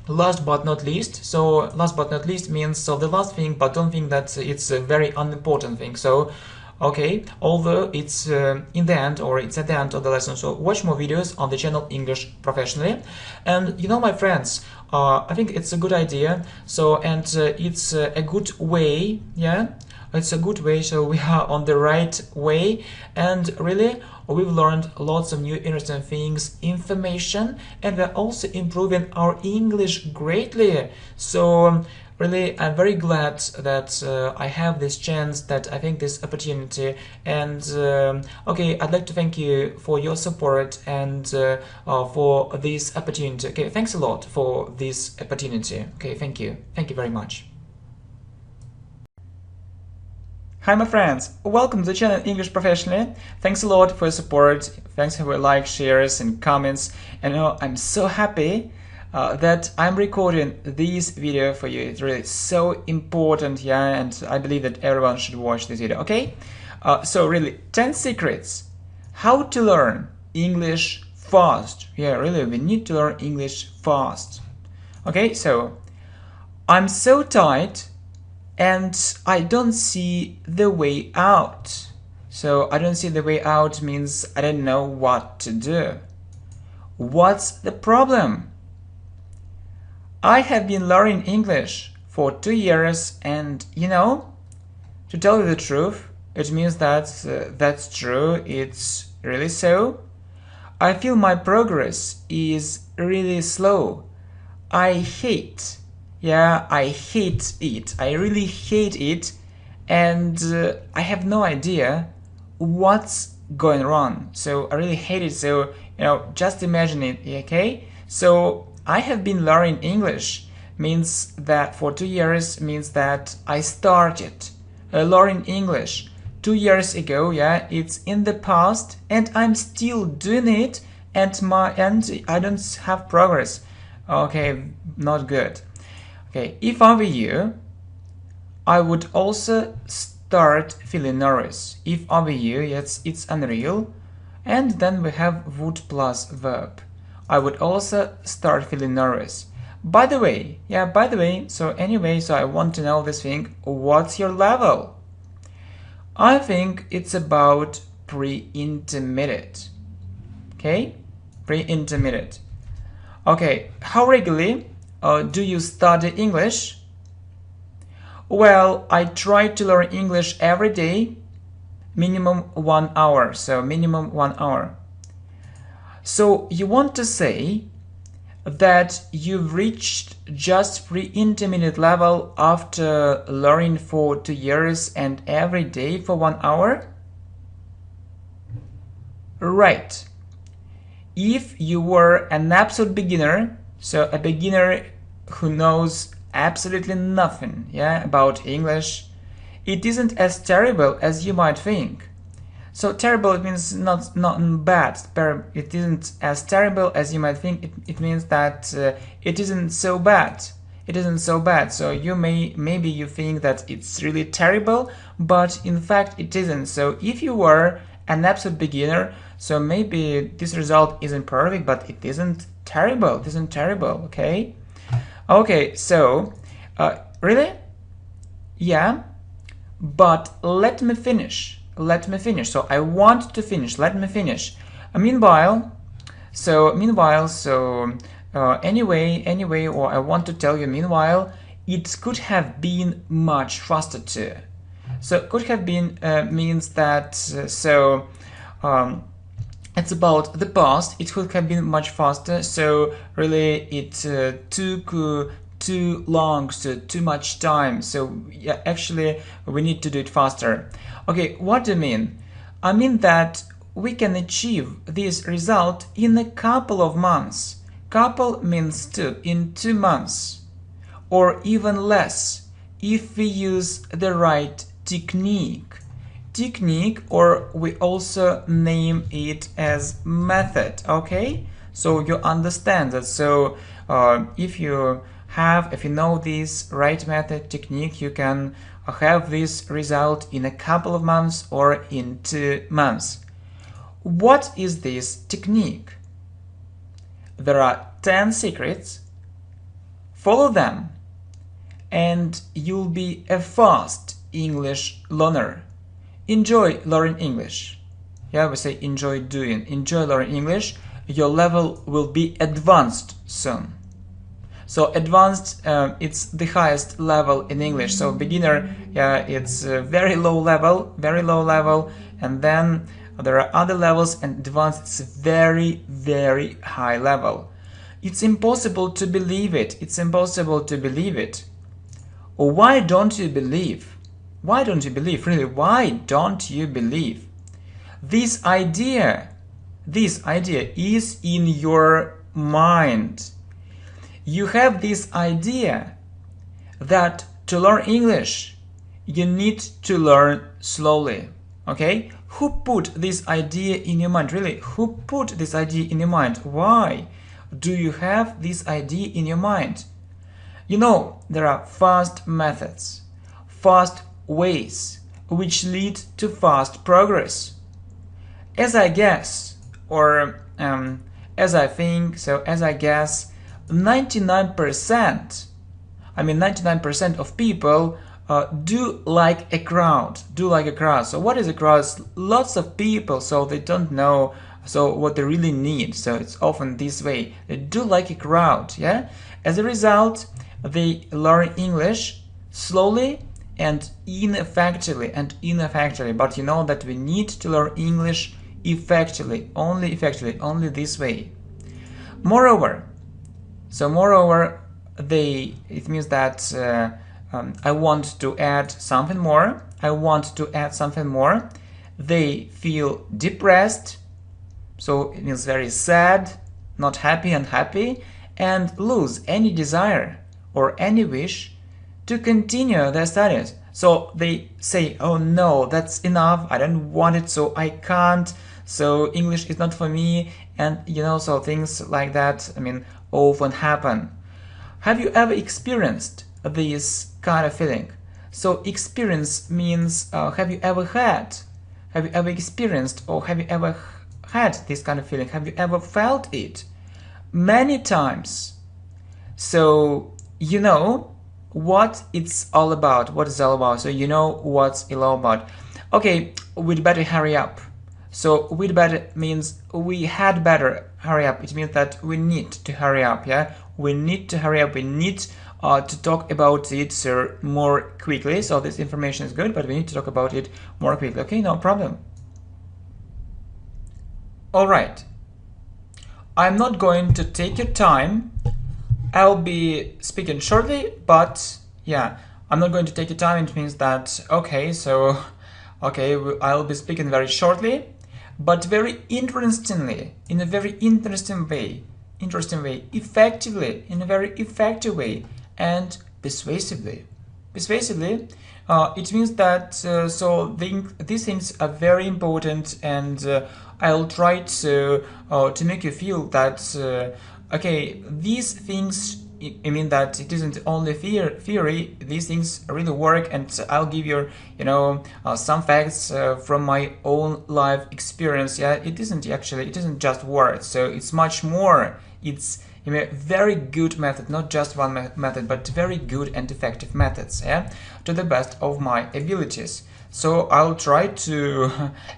last but not least, so last but not least means so the last thing, but don't think that it's a very unimportant thing. So okay, although it's in the end or it's at the end of the lesson, so watch more videos on the channel English Professionally. And you know, my friends, I think it's a good idea. So and it's a good way, yeah, it's a good way. So we are on the right way, and really we've learned lots of new interesting things, information, and we're also improving our English greatly. So really, I'm very glad that I have this chance, that I think this opportunity, and okay, I'd like to thank you for your support and for this opportunity. Okay, thanks a lot for this opportunity. Okay, thank you very much. Hi my friends, welcome to the channel English Professionally. Thanks a lot for your support, thanks for your likes, shares and comments, and I'm so happy that I'm recording this video for you. It's really so important, yeah, and I believe that everyone should watch this video, okay? So really, 10 secrets how to learn English fast. Yeah, really, we need to learn English fast. Okay, so I'm so tired and I don't see the way out. So I don't see the way out means I don't know what to do. What's the problem? I have been learning English for 2 years, and to tell you the truth, it means that that's true, it's really so. I feel my progress is really slow. I hate it. I really hate it, and I have no idea what's going wrong. So I really hate it. So just imagine it, okay? So I have been learning English means that for 2 years means that I started learning English 2 years ago. Yeah, it's in the past, and I'm still doing it and I don't have progress. Okay, not good. Okay, if I were you, I would also start feeling nervous. If I were you, it's unreal. And then we have would plus verb. I would also start feeling nervous. By the way, so anyway, so I want to know this thing. What's your level? I think it's about pre-intermediate. Okay? Pre-intermediate. Okay, how regularly do you study English? Well, I try to learn English every day, minimum 1 hour, so minimum 1 hour. So you want to say that you've reached just pre-intermediate level after learning for 2 years and every day for 1 hour? Right. If you were an absolute beginner, so a beginner who knows absolutely nothing, about English, it isn't as terrible as you might think. So terrible, it means not bad. It isn't as terrible as you might think. It means that it isn't so bad. It isn't so bad. So maybe you think that it's really terrible, but in fact it isn't. So if you were an absolute beginner, so maybe this result isn't perfect, but it isn't terrible. It isn't terrible. Okay. Okay. So really, yeah. But let me finish. So I want to finish. Let me finish. Meanwhile, anyway, or I want to tell you, meanwhile, it could have been much faster too. So could have been means that it's about the past. It could have been much faster. So really, it took too long, so too much time. So yeah, actually, we need to do it faster. Okay, what do you mean? I mean that we can achieve this result in a couple of months. Couple means 2, in 2 months, or even less if we use the right technique. Or we also name it as method. Okay, so you understand that. So if you know this right method, technique, you can have this result in a couple of months or in 2 months. What is this technique? There are 10 secrets. Follow them and you'll be a fast English learner. Enjoy learning English. Yeah, we say enjoy learning English. Your level will be advanced soon. So advanced, it's the highest level in English. So beginner, it's very low level, and then there are other levels, and advanced, it's very, very high level. It's impossible to believe it. Why don't you believe? Really, why don't you believe? This idea is in your mind. You have this idea that to learn English, you need to learn slowly. Okay? Who put this idea in your mind? Really, who put this idea in your mind? Why do you have this idea in your mind? You know, there are fast methods, fast ways, which lead to fast progress. As I guess, or as I think, so as I guess, 99% of people do like a crowd. So what is a crowd? Lots of people, so they don't know what they really need. So it's often this way. They do like a crowd, yeah? As a result, they learn English slowly and ineffectively. But you know that we need to learn English effectively, only this way. Moreover, it means that I want to add something more. They feel depressed, so it means very sad, not happy, unhappy, and lose any desire or any wish to continue their studies. So they say, oh no, that's enough, I don't want it, so I can't so English is not for me, and so things like that, often happen. Have you ever experienced this kind of feeling? So experience means have you ever experienced, or have you ever had this kind of feeling? Have you ever felt it? Many times. So you know what it's all about, what it's all about. So you know what's it all about. Okay, we'd better hurry up. So we'd better means we had better hurry up. It means that we need to hurry up, yeah? We need to hurry up. We need to talk about it more quickly. So this information is good, but we need to talk about it more quickly. Okay, no problem. All right. I'm not going to take your time. I'll be speaking shortly, but yeah, I'm not going to take your time. It means that, okay, I'll be speaking very shortly, but very interestingly, in a very interesting way, effectively, in a very effective way, and persuasively. It means that these things are very important, and I'll try to make you feel that okay, these things, I mean that it isn't only theory, these things really work, and I'll give you, some facts from my own life experience. Yeah, it isn't just words, so it's much more. It's a very good method, not just one method, but very good and effective methods, yeah, to the best of my abilities. So I'll try to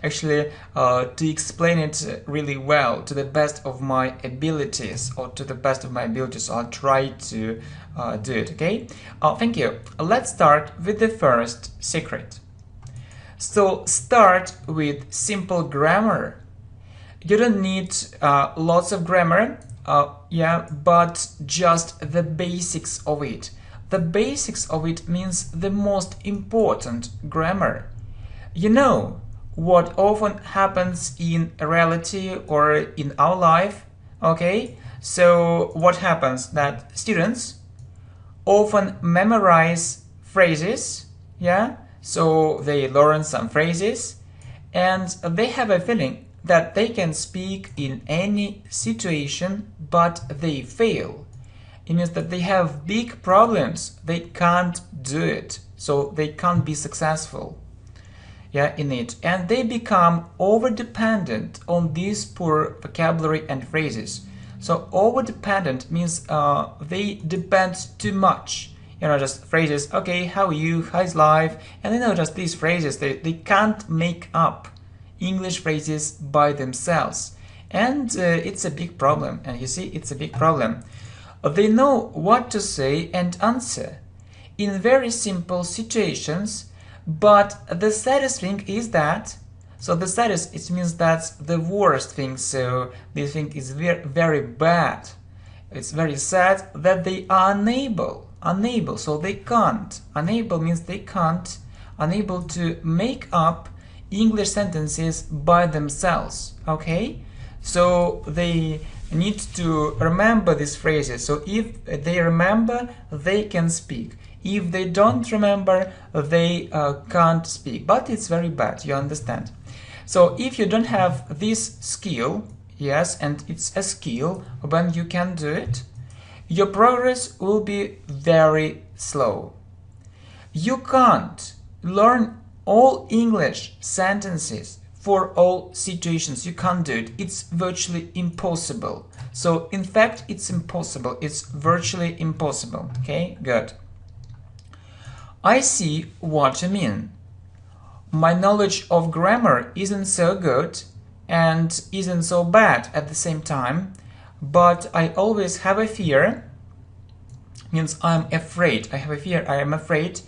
actually to explain it really well to the best of my abilities, or to the best of my abilities. I'll try to do it, okay? Thank you. Let's start with the first secret. So start with simple grammar. You don't need lots of grammar, yeah, but just the basics of it. The basics of it means the most important grammar. You know what often happens in reality or in our life, okay? So what happens? That students often memorize phrases, yeah? So they learn some phrases, and they have a feeling that they can speak in any situation, but they fail. It means that they have big problems. They can't do it. So they can't be successful, yeah, in it. And they become over-dependent on these poor vocabulary and phrases. So over-dependent means they depend too much. Just phrases, okay, how are you, how's life? And just these phrases, they can't make up English phrases by themselves. And it's a big problem. And you see, it's a big problem. They know what to say and answer in very simple situations, but the saddest thing is that, so the saddest, it means that's the worst thing, so they think is very, very bad. It's very sad that they are unable, so they can't. Unable means they can't, unable to make up English sentences by themselves, okay? So they need to remember these phrases. So if they remember, they can speak. If they don't remember, they can't speak. But it's very bad, you understand. So if you don't have this skill, yes, and it's a skill when you can do it, your progress will be very slow. You can't learn all English sentences for all situations. You can't do it. It's virtually impossible. So in fact, it's impossible. It's virtually impossible. Okay, good. I see what you mean. My knowledge of grammar isn't so good and isn't so bad at the same time, but I always have a fear. Means I'm afraid. I have a fear. I am afraid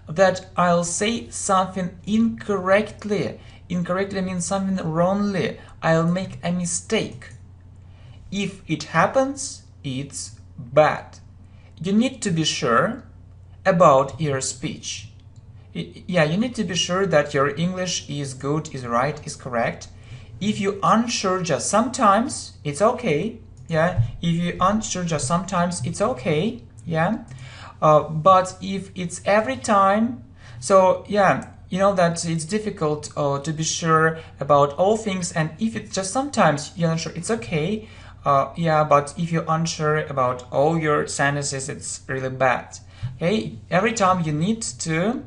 that I'll say something incorrectly. Incorrectly means something wrongly. I'll make a mistake. If it happens, it's bad. You need to be sure about your speech. Yeah, you need to be sure that your English is good, is right, is correct. If you're unsure just sometimes, it's okay. Yeah, if you're unsure just sometimes, it's okay. Yeah, but if it's every time, so yeah, you know that it's difficult to be sure about all things, and if it's just sometimes you're not sure, it's okay. Yeah, but if you're unsure about all your sentences, it's really bad. Okay, every time you need to,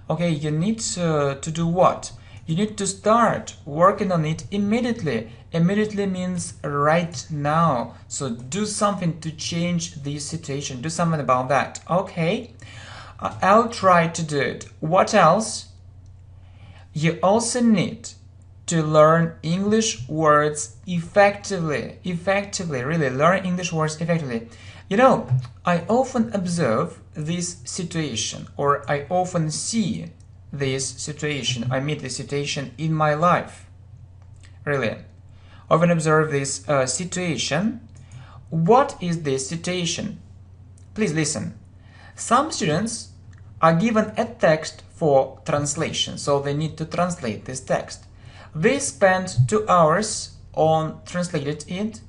to do what? You need to start working on it immediately. Immediately means right now. So do something to change this situation. Do something about that. Okay, I'll try to do it. What else? You also need to learn English words effectively. Really learn English words effectively. You know, I often observe this situation, or I often see this situation. I meet this situation in my life. Really, often observe this situation. What is this situation? Please listen. Some students are given a text for translation, so they need to translate this text. They spend 2 hours on translating it,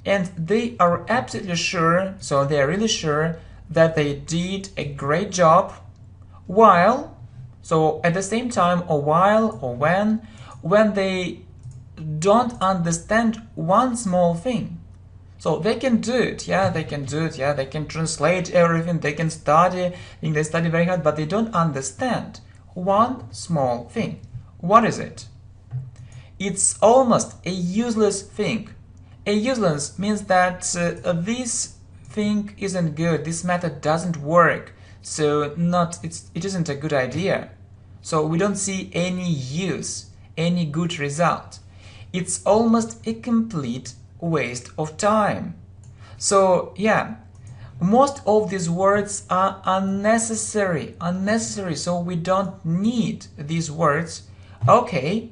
and they are absolutely sure, so they are really sure that they did a great job, while, so at the same time, or while, or when they don't understand one small thing. So they can do it, yeah, they can do it, yeah, they can translate everything, they can study, I think they study very hard, but they don't understand one small thing. What is it? It's almost a useless thing. A useless means that this thing isn't good, this method doesn't work, so it isn't a good idea. So we don't see any use, any good result. It's almost a complete waste of time. So yeah, most of these words are unnecessary, so we don't need these words. Okay,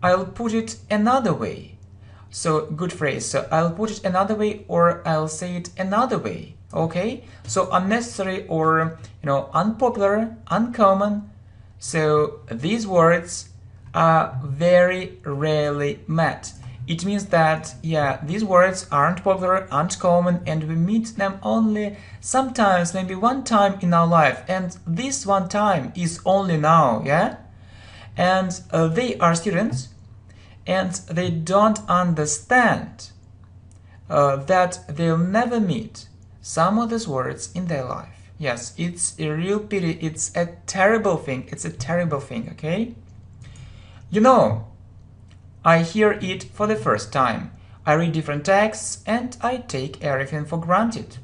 I'll put it another way. So good phrase. So I'll put it another way, or I'll say it another way. Okay, so unnecessary, or unpopular, uncommon. So these words are very rarely met. It means that, yeah, these words aren't popular, aren't common, and we meet them only sometimes, maybe one time in our life, and this one time is only now, yeah? And they are students, and they don't understand that they'll never meet some of these words in their life. Yes, it's a real pity, it's a terrible thing, okay? You know, I hear it for the first time. I read different texts and I take everything for granted.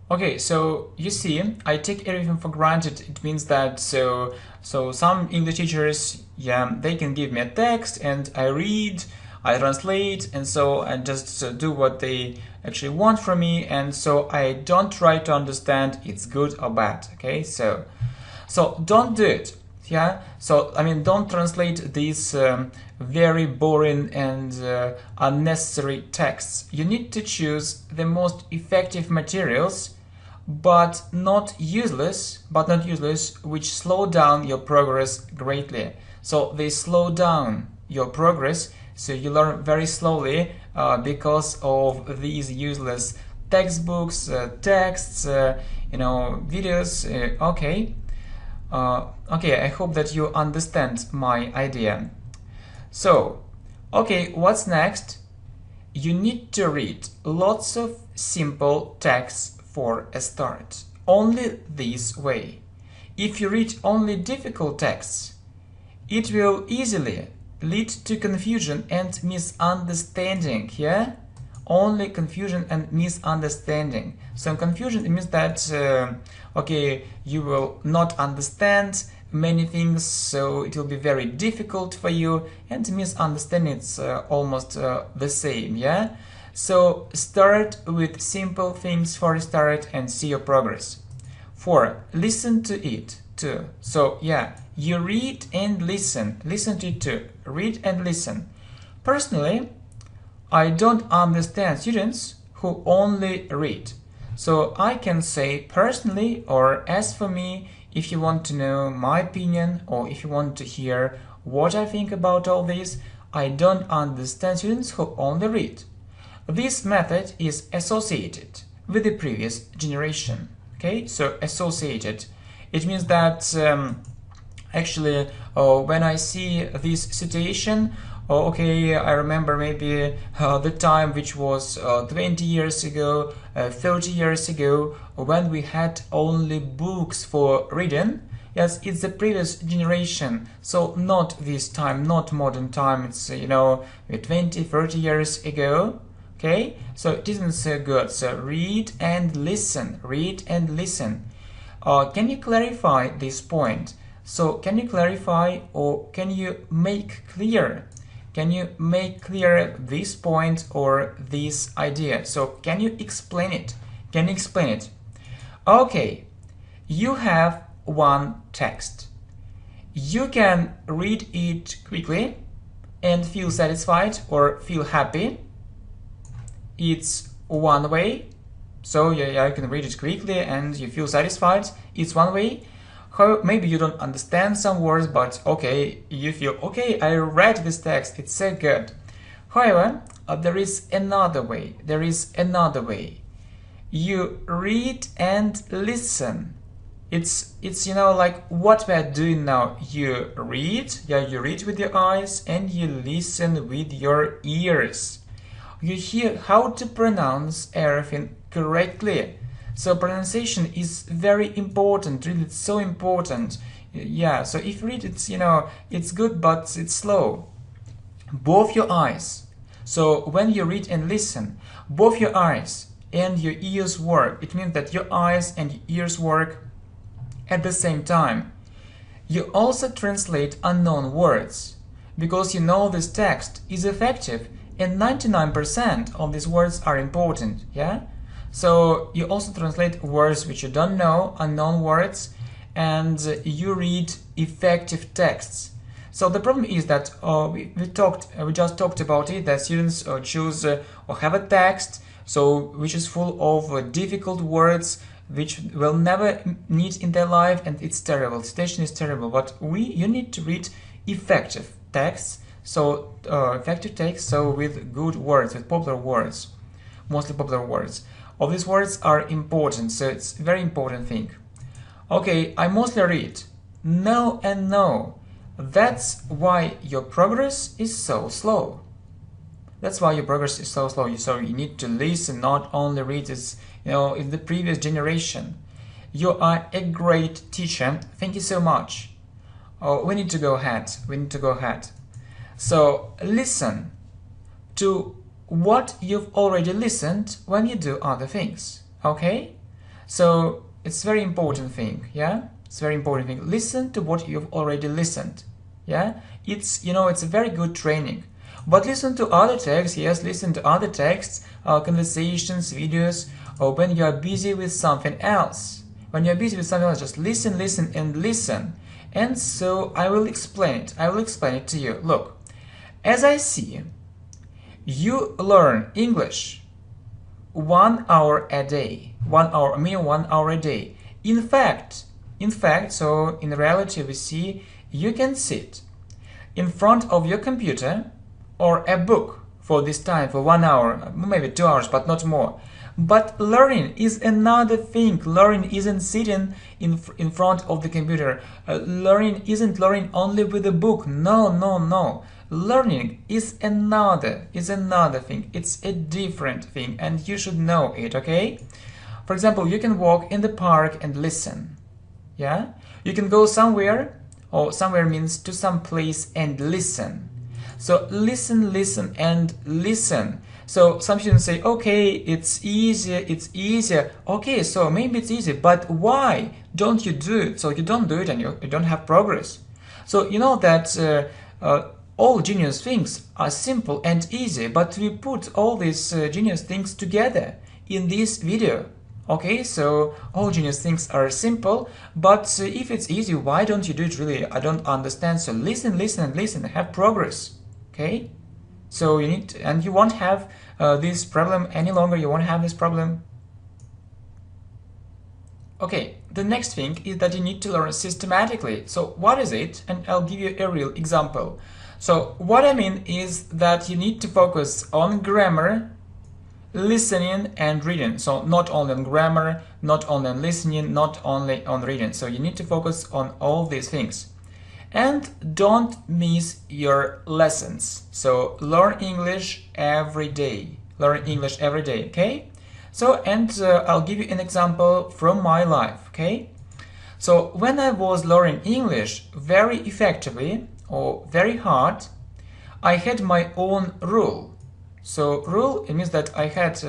Okay, so you see, I take everything for granted. It means that so some English teachers, yeah, they can give me a text and I read, I translate, and so I just do what they actually want from me, and so I don't try to understand it's good or bad. Okay, so don't do it. Yeah, so I mean, don't translate these very boring and unnecessary texts. You need to choose the most effective materials, but not useless, which slow down your progress greatly. So they slow down your progress, so you learn very slowly because of these useless textbooks, texts, videos. Okay, I hope that you understand my idea. So, okay, what's next? You need to read lots of simple texts for a start. Only this way. If you read only difficult texts, it will easily lead to confusion and misunderstanding, yeah? Only confusion and misunderstanding. So confusion, it means that you will not understand many things, so it will be very difficult for you, and misunderstanding, it's almost the same, yeah? So start with simple things for a start and see your progress. 4. Listen to it too. So yeah, you read and listen to it too. Read and listen. Personally, I don't understand students who only read. So I can say personally, or as for me, if you want to know my opinion, or if you want to hear what I think about all this, I don't understand students who only read. This method is associated with the previous generation. Okay, so associated. It means that actually when I see this situation, okay, I remember maybe the time which was 20 years ago, 30 years ago, when we had only books for reading. Yes, it's the previous generation, so not this time, not modern time. It's 20, 30 years ago. Okay, so it isn't so good. So read and listen, read and listen. Can you clarify this point? So can you clarify, or can you make clear? Can you make clear this point or this idea? So can you explain it? Can you explain it? Okay, you have one text. You can read it quickly and feel satisfied or feel happy. It's one way. So yeah, you can read it quickly and you feel satisfied. It's one way. However, maybe you don't understand some words, but okay, you feel, okay, I read this text, it's so good. However, there is another way. There is another way. You read and listen. It's like what we are doing now. You read, you read with your eyes and you listen with your ears. You hear how to pronounce everything correctly. So pronunciation is very important, really, it's so important. Yeah, so if you read, it's good, but it's slow. Both your eyes. So when you read and listen, both your eyes and your ears work. It means that your eyes and your ears work at the same time. You also translate unknown words, because you know this text is effective and 99% of these words are important, yeah? So you also translate words which you don't know, unknown words, and you read effective texts. So the problem is that we just talked about it, that students choose or have a text which is full of difficult words which will never need in their life, and it's terrible. The situation is terrible. But you need to read effective texts, effective texts, with good words, with popular words, mostly popular words. All these words are important, so it's a very important thing. Okay, I mostly read. No and no. That's why your progress is so slow. That's why your progress is so slow. So you need to listen, not only read. As in the previous generation. You are a great teacher. Thank you so much. We need to go ahead. We need to go ahead. So listen to what you've already listened when you do other things. Okay? So it's a very important thing. Yeah? It's a very important thing. Listen to what you've already listened. Yeah? It's a very good training. But listen to other texts. Yes, listen to other texts, conversations, videos, or when you are busy with something else. When you're busy with something else, just listen, listen, and listen. And so I will explain it. I will explain it to you. Look, as I see, you learn English 1 hour a day. 1 hour, I mean 1 hour a day. In fact, so in reality we see you can sit in front of your computer or a book for this time, for 1 hour, maybe 2 hours, but not more. But learning is another thing. Learning isn't sitting in front of the computer. Learning isn't learning only with a book. No, no, no. Learning is another thing. It's a different thing, and you should know it, okay? For example, you can walk in the park and listen. Yeah? You can go somewhere, or somewhere means to some place, and listen. So listen, listen, and listen. So some students say, okay, it's easier. Okay, so maybe it's easy, but why don't you do it? So you don't do it and you don't have progress. So you know that all genius things are simple and easy, but we put all these genius things together in this video. Okay, so all genius things are simple, but if it's easy, why don't you do it really? I don't understand. So listen, listen, and listen, have progress. Okay? So you need to, and you won't have this problem any longer. You won't have this problem. Okay, the next thing is that you need to learn systematically. So what is it? And I'll give you a real example. So what I mean is that you need to focus on grammar, listening and reading. So not only on grammar, not only on listening, not only on reading. So you need to focus on all these things. And don't miss your lessons. So learn English every day. Learn English every day, okay? So, and I'll give you an example from my life, okay? So when I was learning English very effectively or very hard, I had my own rule. So rule, it means that I had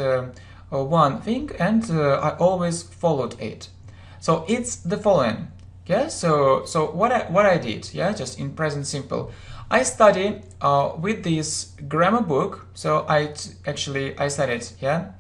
one thing and I always followed it. So it's the following. Yeah, so what I did, yeah, just in present simple, I study with this grammar book. So I studied, yeah,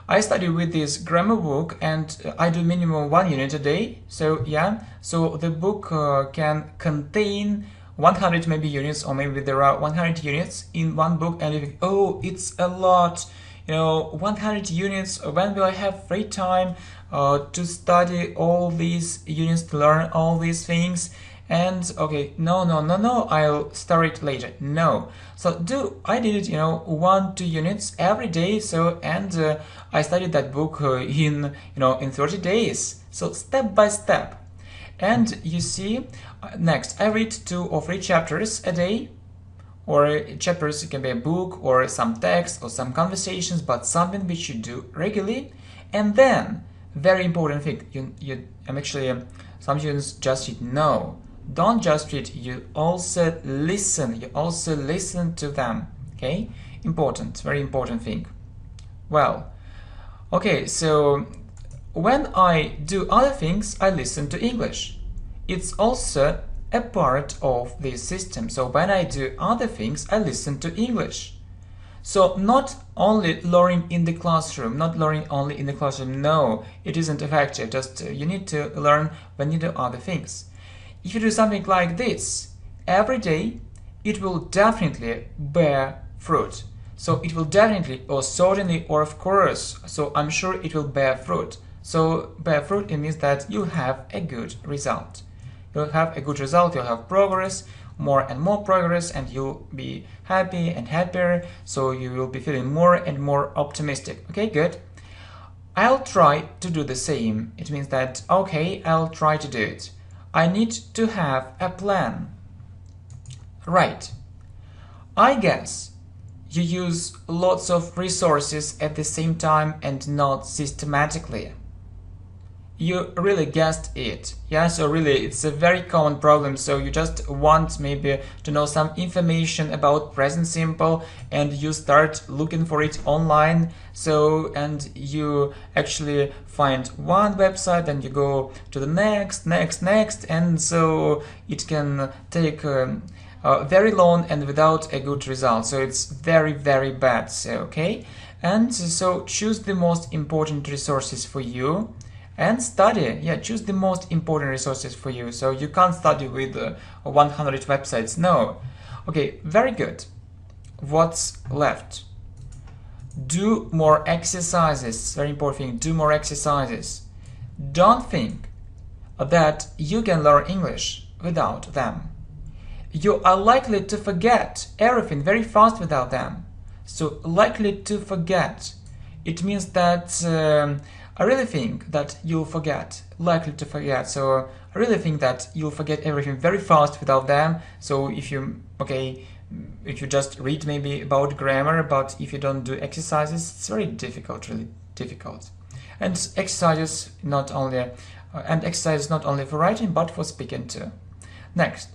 I study with this grammar book and I do minimum 1 unit a day. So yeah, so the book can contain 100 maybe units, or maybe there are 100 units in one book, and you think, oh, it's a lot, you know, 100 units, when will I have free time to study all these units, to learn all these things? And okay, no, I'll start it later. No, so I did it, you know, 1-2 units every day. So and I studied that book in 30 days. So step by step. And you see, next I read 2 or 3 chapters a day, or chapters, it can be a book or some text or some conversations, but something which you do regularly. And then, very important thing, some students just read. No, don't just read, you also listen. You also listen to them, okay? Important, very important thing. Well, okay, so when I do other things, I listen to English. It's also a part of this system. So when I do other things, I listen to English. So not only learning in the classroom, no, it isn't effective. Just you need to learn when you do other things. If you do something like this every day, it will definitely bear fruit. So it will definitely, or certainly, or of course, so I'm sure it will bear fruit. So bear fruit, it means that you'll have a good result. You'll have a good result, you'll have progress, more and more progress, and you'll be happy and happier, so you will be feeling more and more optimistic. Okay, good. I'll try to do the same. It means that, okay, I'll try to do it. I need to have a plan. Right. I guess you use lots of resources at the same time and not systematically. You really guessed it. Yeah, so really it's a very common problem. So you just want maybe to know some information about present simple and you start looking for it online. So, and you actually find one website, then you go to the next, and so it can take very long and without a good result. So it's very, very bad. So, okay. And so choose the most important resources for you. And study, yeah, choose the most important resources for you. So you can't study with 100 websites, no. Okay, very good. What's left? Do more exercises, very important thing, do more exercises. Don't think that you can learn English without them. You are likely to forget everything very fast without them. So likely to forget, it means that I really think that you'll forget, likely to forget. So I really think that you'll forget everything very fast without them. So if you just read maybe about grammar, but if you don't do exercises, it's very difficult, really difficult. And exercises not only for writing, but for speaking too. Next,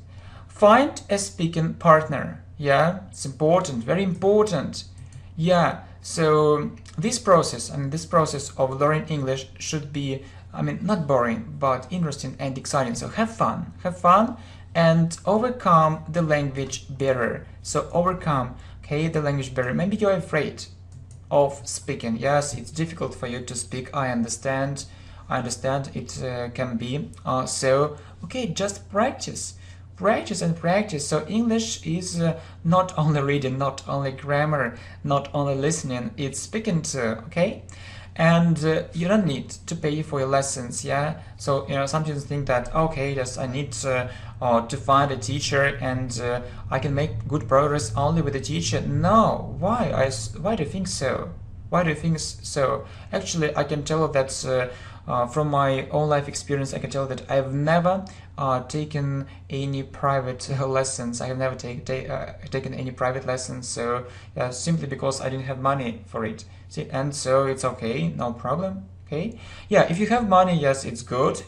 find a speaking partner. Yeah, it's important, very important. Yeah. So this process of learning English should be, not boring, but interesting and exciting. So have fun and overcome the language barrier. So overcome, okay, the language barrier. Maybe you're afraid of speaking. Yes, it's difficult for you to speak. I understand it can be. So, okay, just practice. So English is not only reading, not only grammar, not only listening, it's speaking too, okay? And you don't need to pay for your lessons, yeah? So, some students think that, okay, yes, I need to find a teacher and I can make good progress only with a teacher. No, why do you think so? Why do you think so? Actually, I can tell that from my own life experience, I can tell that I've never taken any private lessons. I have never taken any private lessons, so simply because I didn't have money for it. See, and so it's okay, no problem. Okay, yeah, if you have money, yes, it's good,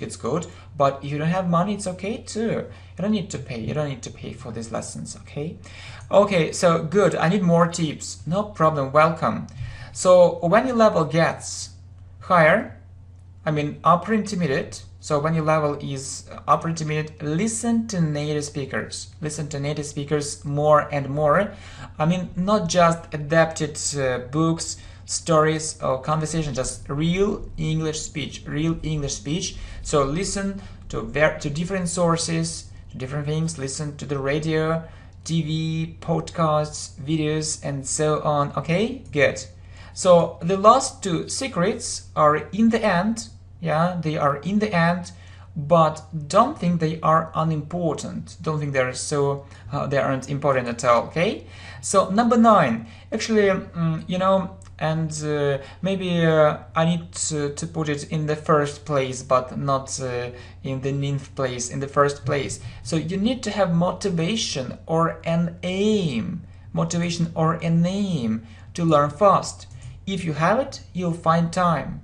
but if you don't have money, it's okay too. You don't need to pay for these lessons. Okay, so good. I need more tips. No problem, welcome. So when your level gets higher, I mean upper intermediate, so when your level is upper intermediate, listen to native speakers. Listen to native speakers more and more. I mean, not just adapted books, stories or conversation, just real English speech. So listen to different sources, to different things. Listen to the radio, TV, podcasts, videos, and so on. Okay, good. So the last two secrets are in the end. Yeah, they are in the end, but don't think they are unimportant. Don't think they're they aren't important at all. Okay. So number 9, actually, and maybe I need to put it in the first place, but not in the 9th place, in the first place. So you need to have motivation or an aim. Motivation or an aim to learn fast. If you have it, you'll find time.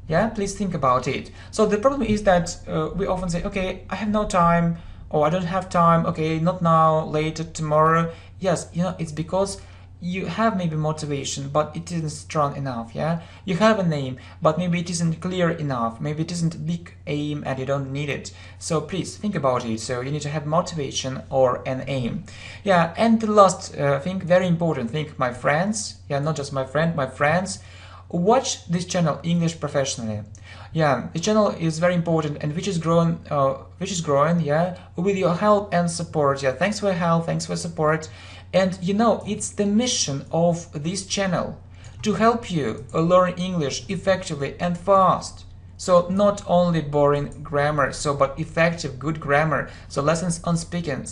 Yeah, please think about it. So the problem is that we often say, okay, I have no time, or I don't have time, okay, not now, later, tomorrow. Yes, it's because you have maybe motivation, but it isn't strong enough. Yeah, you have an aim, but maybe it isn't clear enough. Maybe it isn't a big aim and you don't need it. So please think about it. So you need to have motivation or an aim. Yeah, and the last thing, very important thing, my friends. Yeah, not just my friend, my friends. Watch this channel, English Professionally. Yeah, the channel is very important and which is growing, yeah, with your help and support. Yeah, thanks for your help, thanks for support. And it's the mission of this channel to help you learn English effectively and fast. So not only boring grammar, but effective, good grammar. So lessons on speaking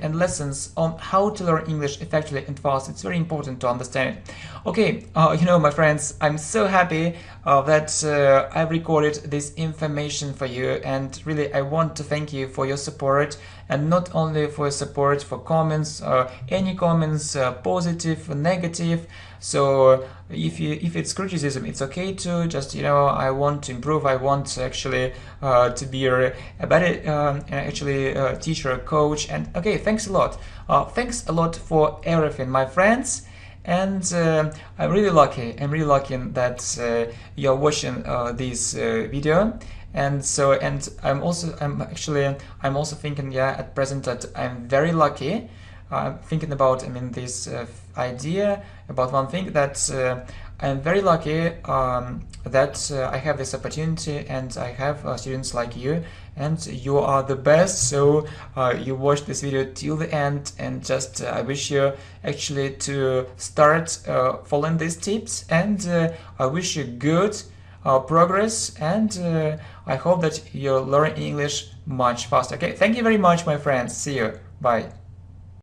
and lessons on how to learn English effectively and fast. It's very important to understand it. Okay, my friends, I'm so happy that I've recorded this information for you, and really I want to thank you for your support, and not only for your support, for comments, any comments, positive, negative. So if it's criticism, it's okay too. Just I want to improve. I want actually to be a better teacher, coach. And okay, thanks a lot. Thanks a lot for everything, my friends. And I'm really lucky. That you're watching this video. And I'm also thinking, at present, that I'm very lucky. I'm thinking about, this idea about one thing, that I'm very lucky that I have this opportunity and I have students like you, and you are the best. So you watch this video till the end, and just I wish you actually to start following these tips, and I wish you good progress, and I hope that you learn English much faster. Okay, thank you very much, my friends. See you. Bye.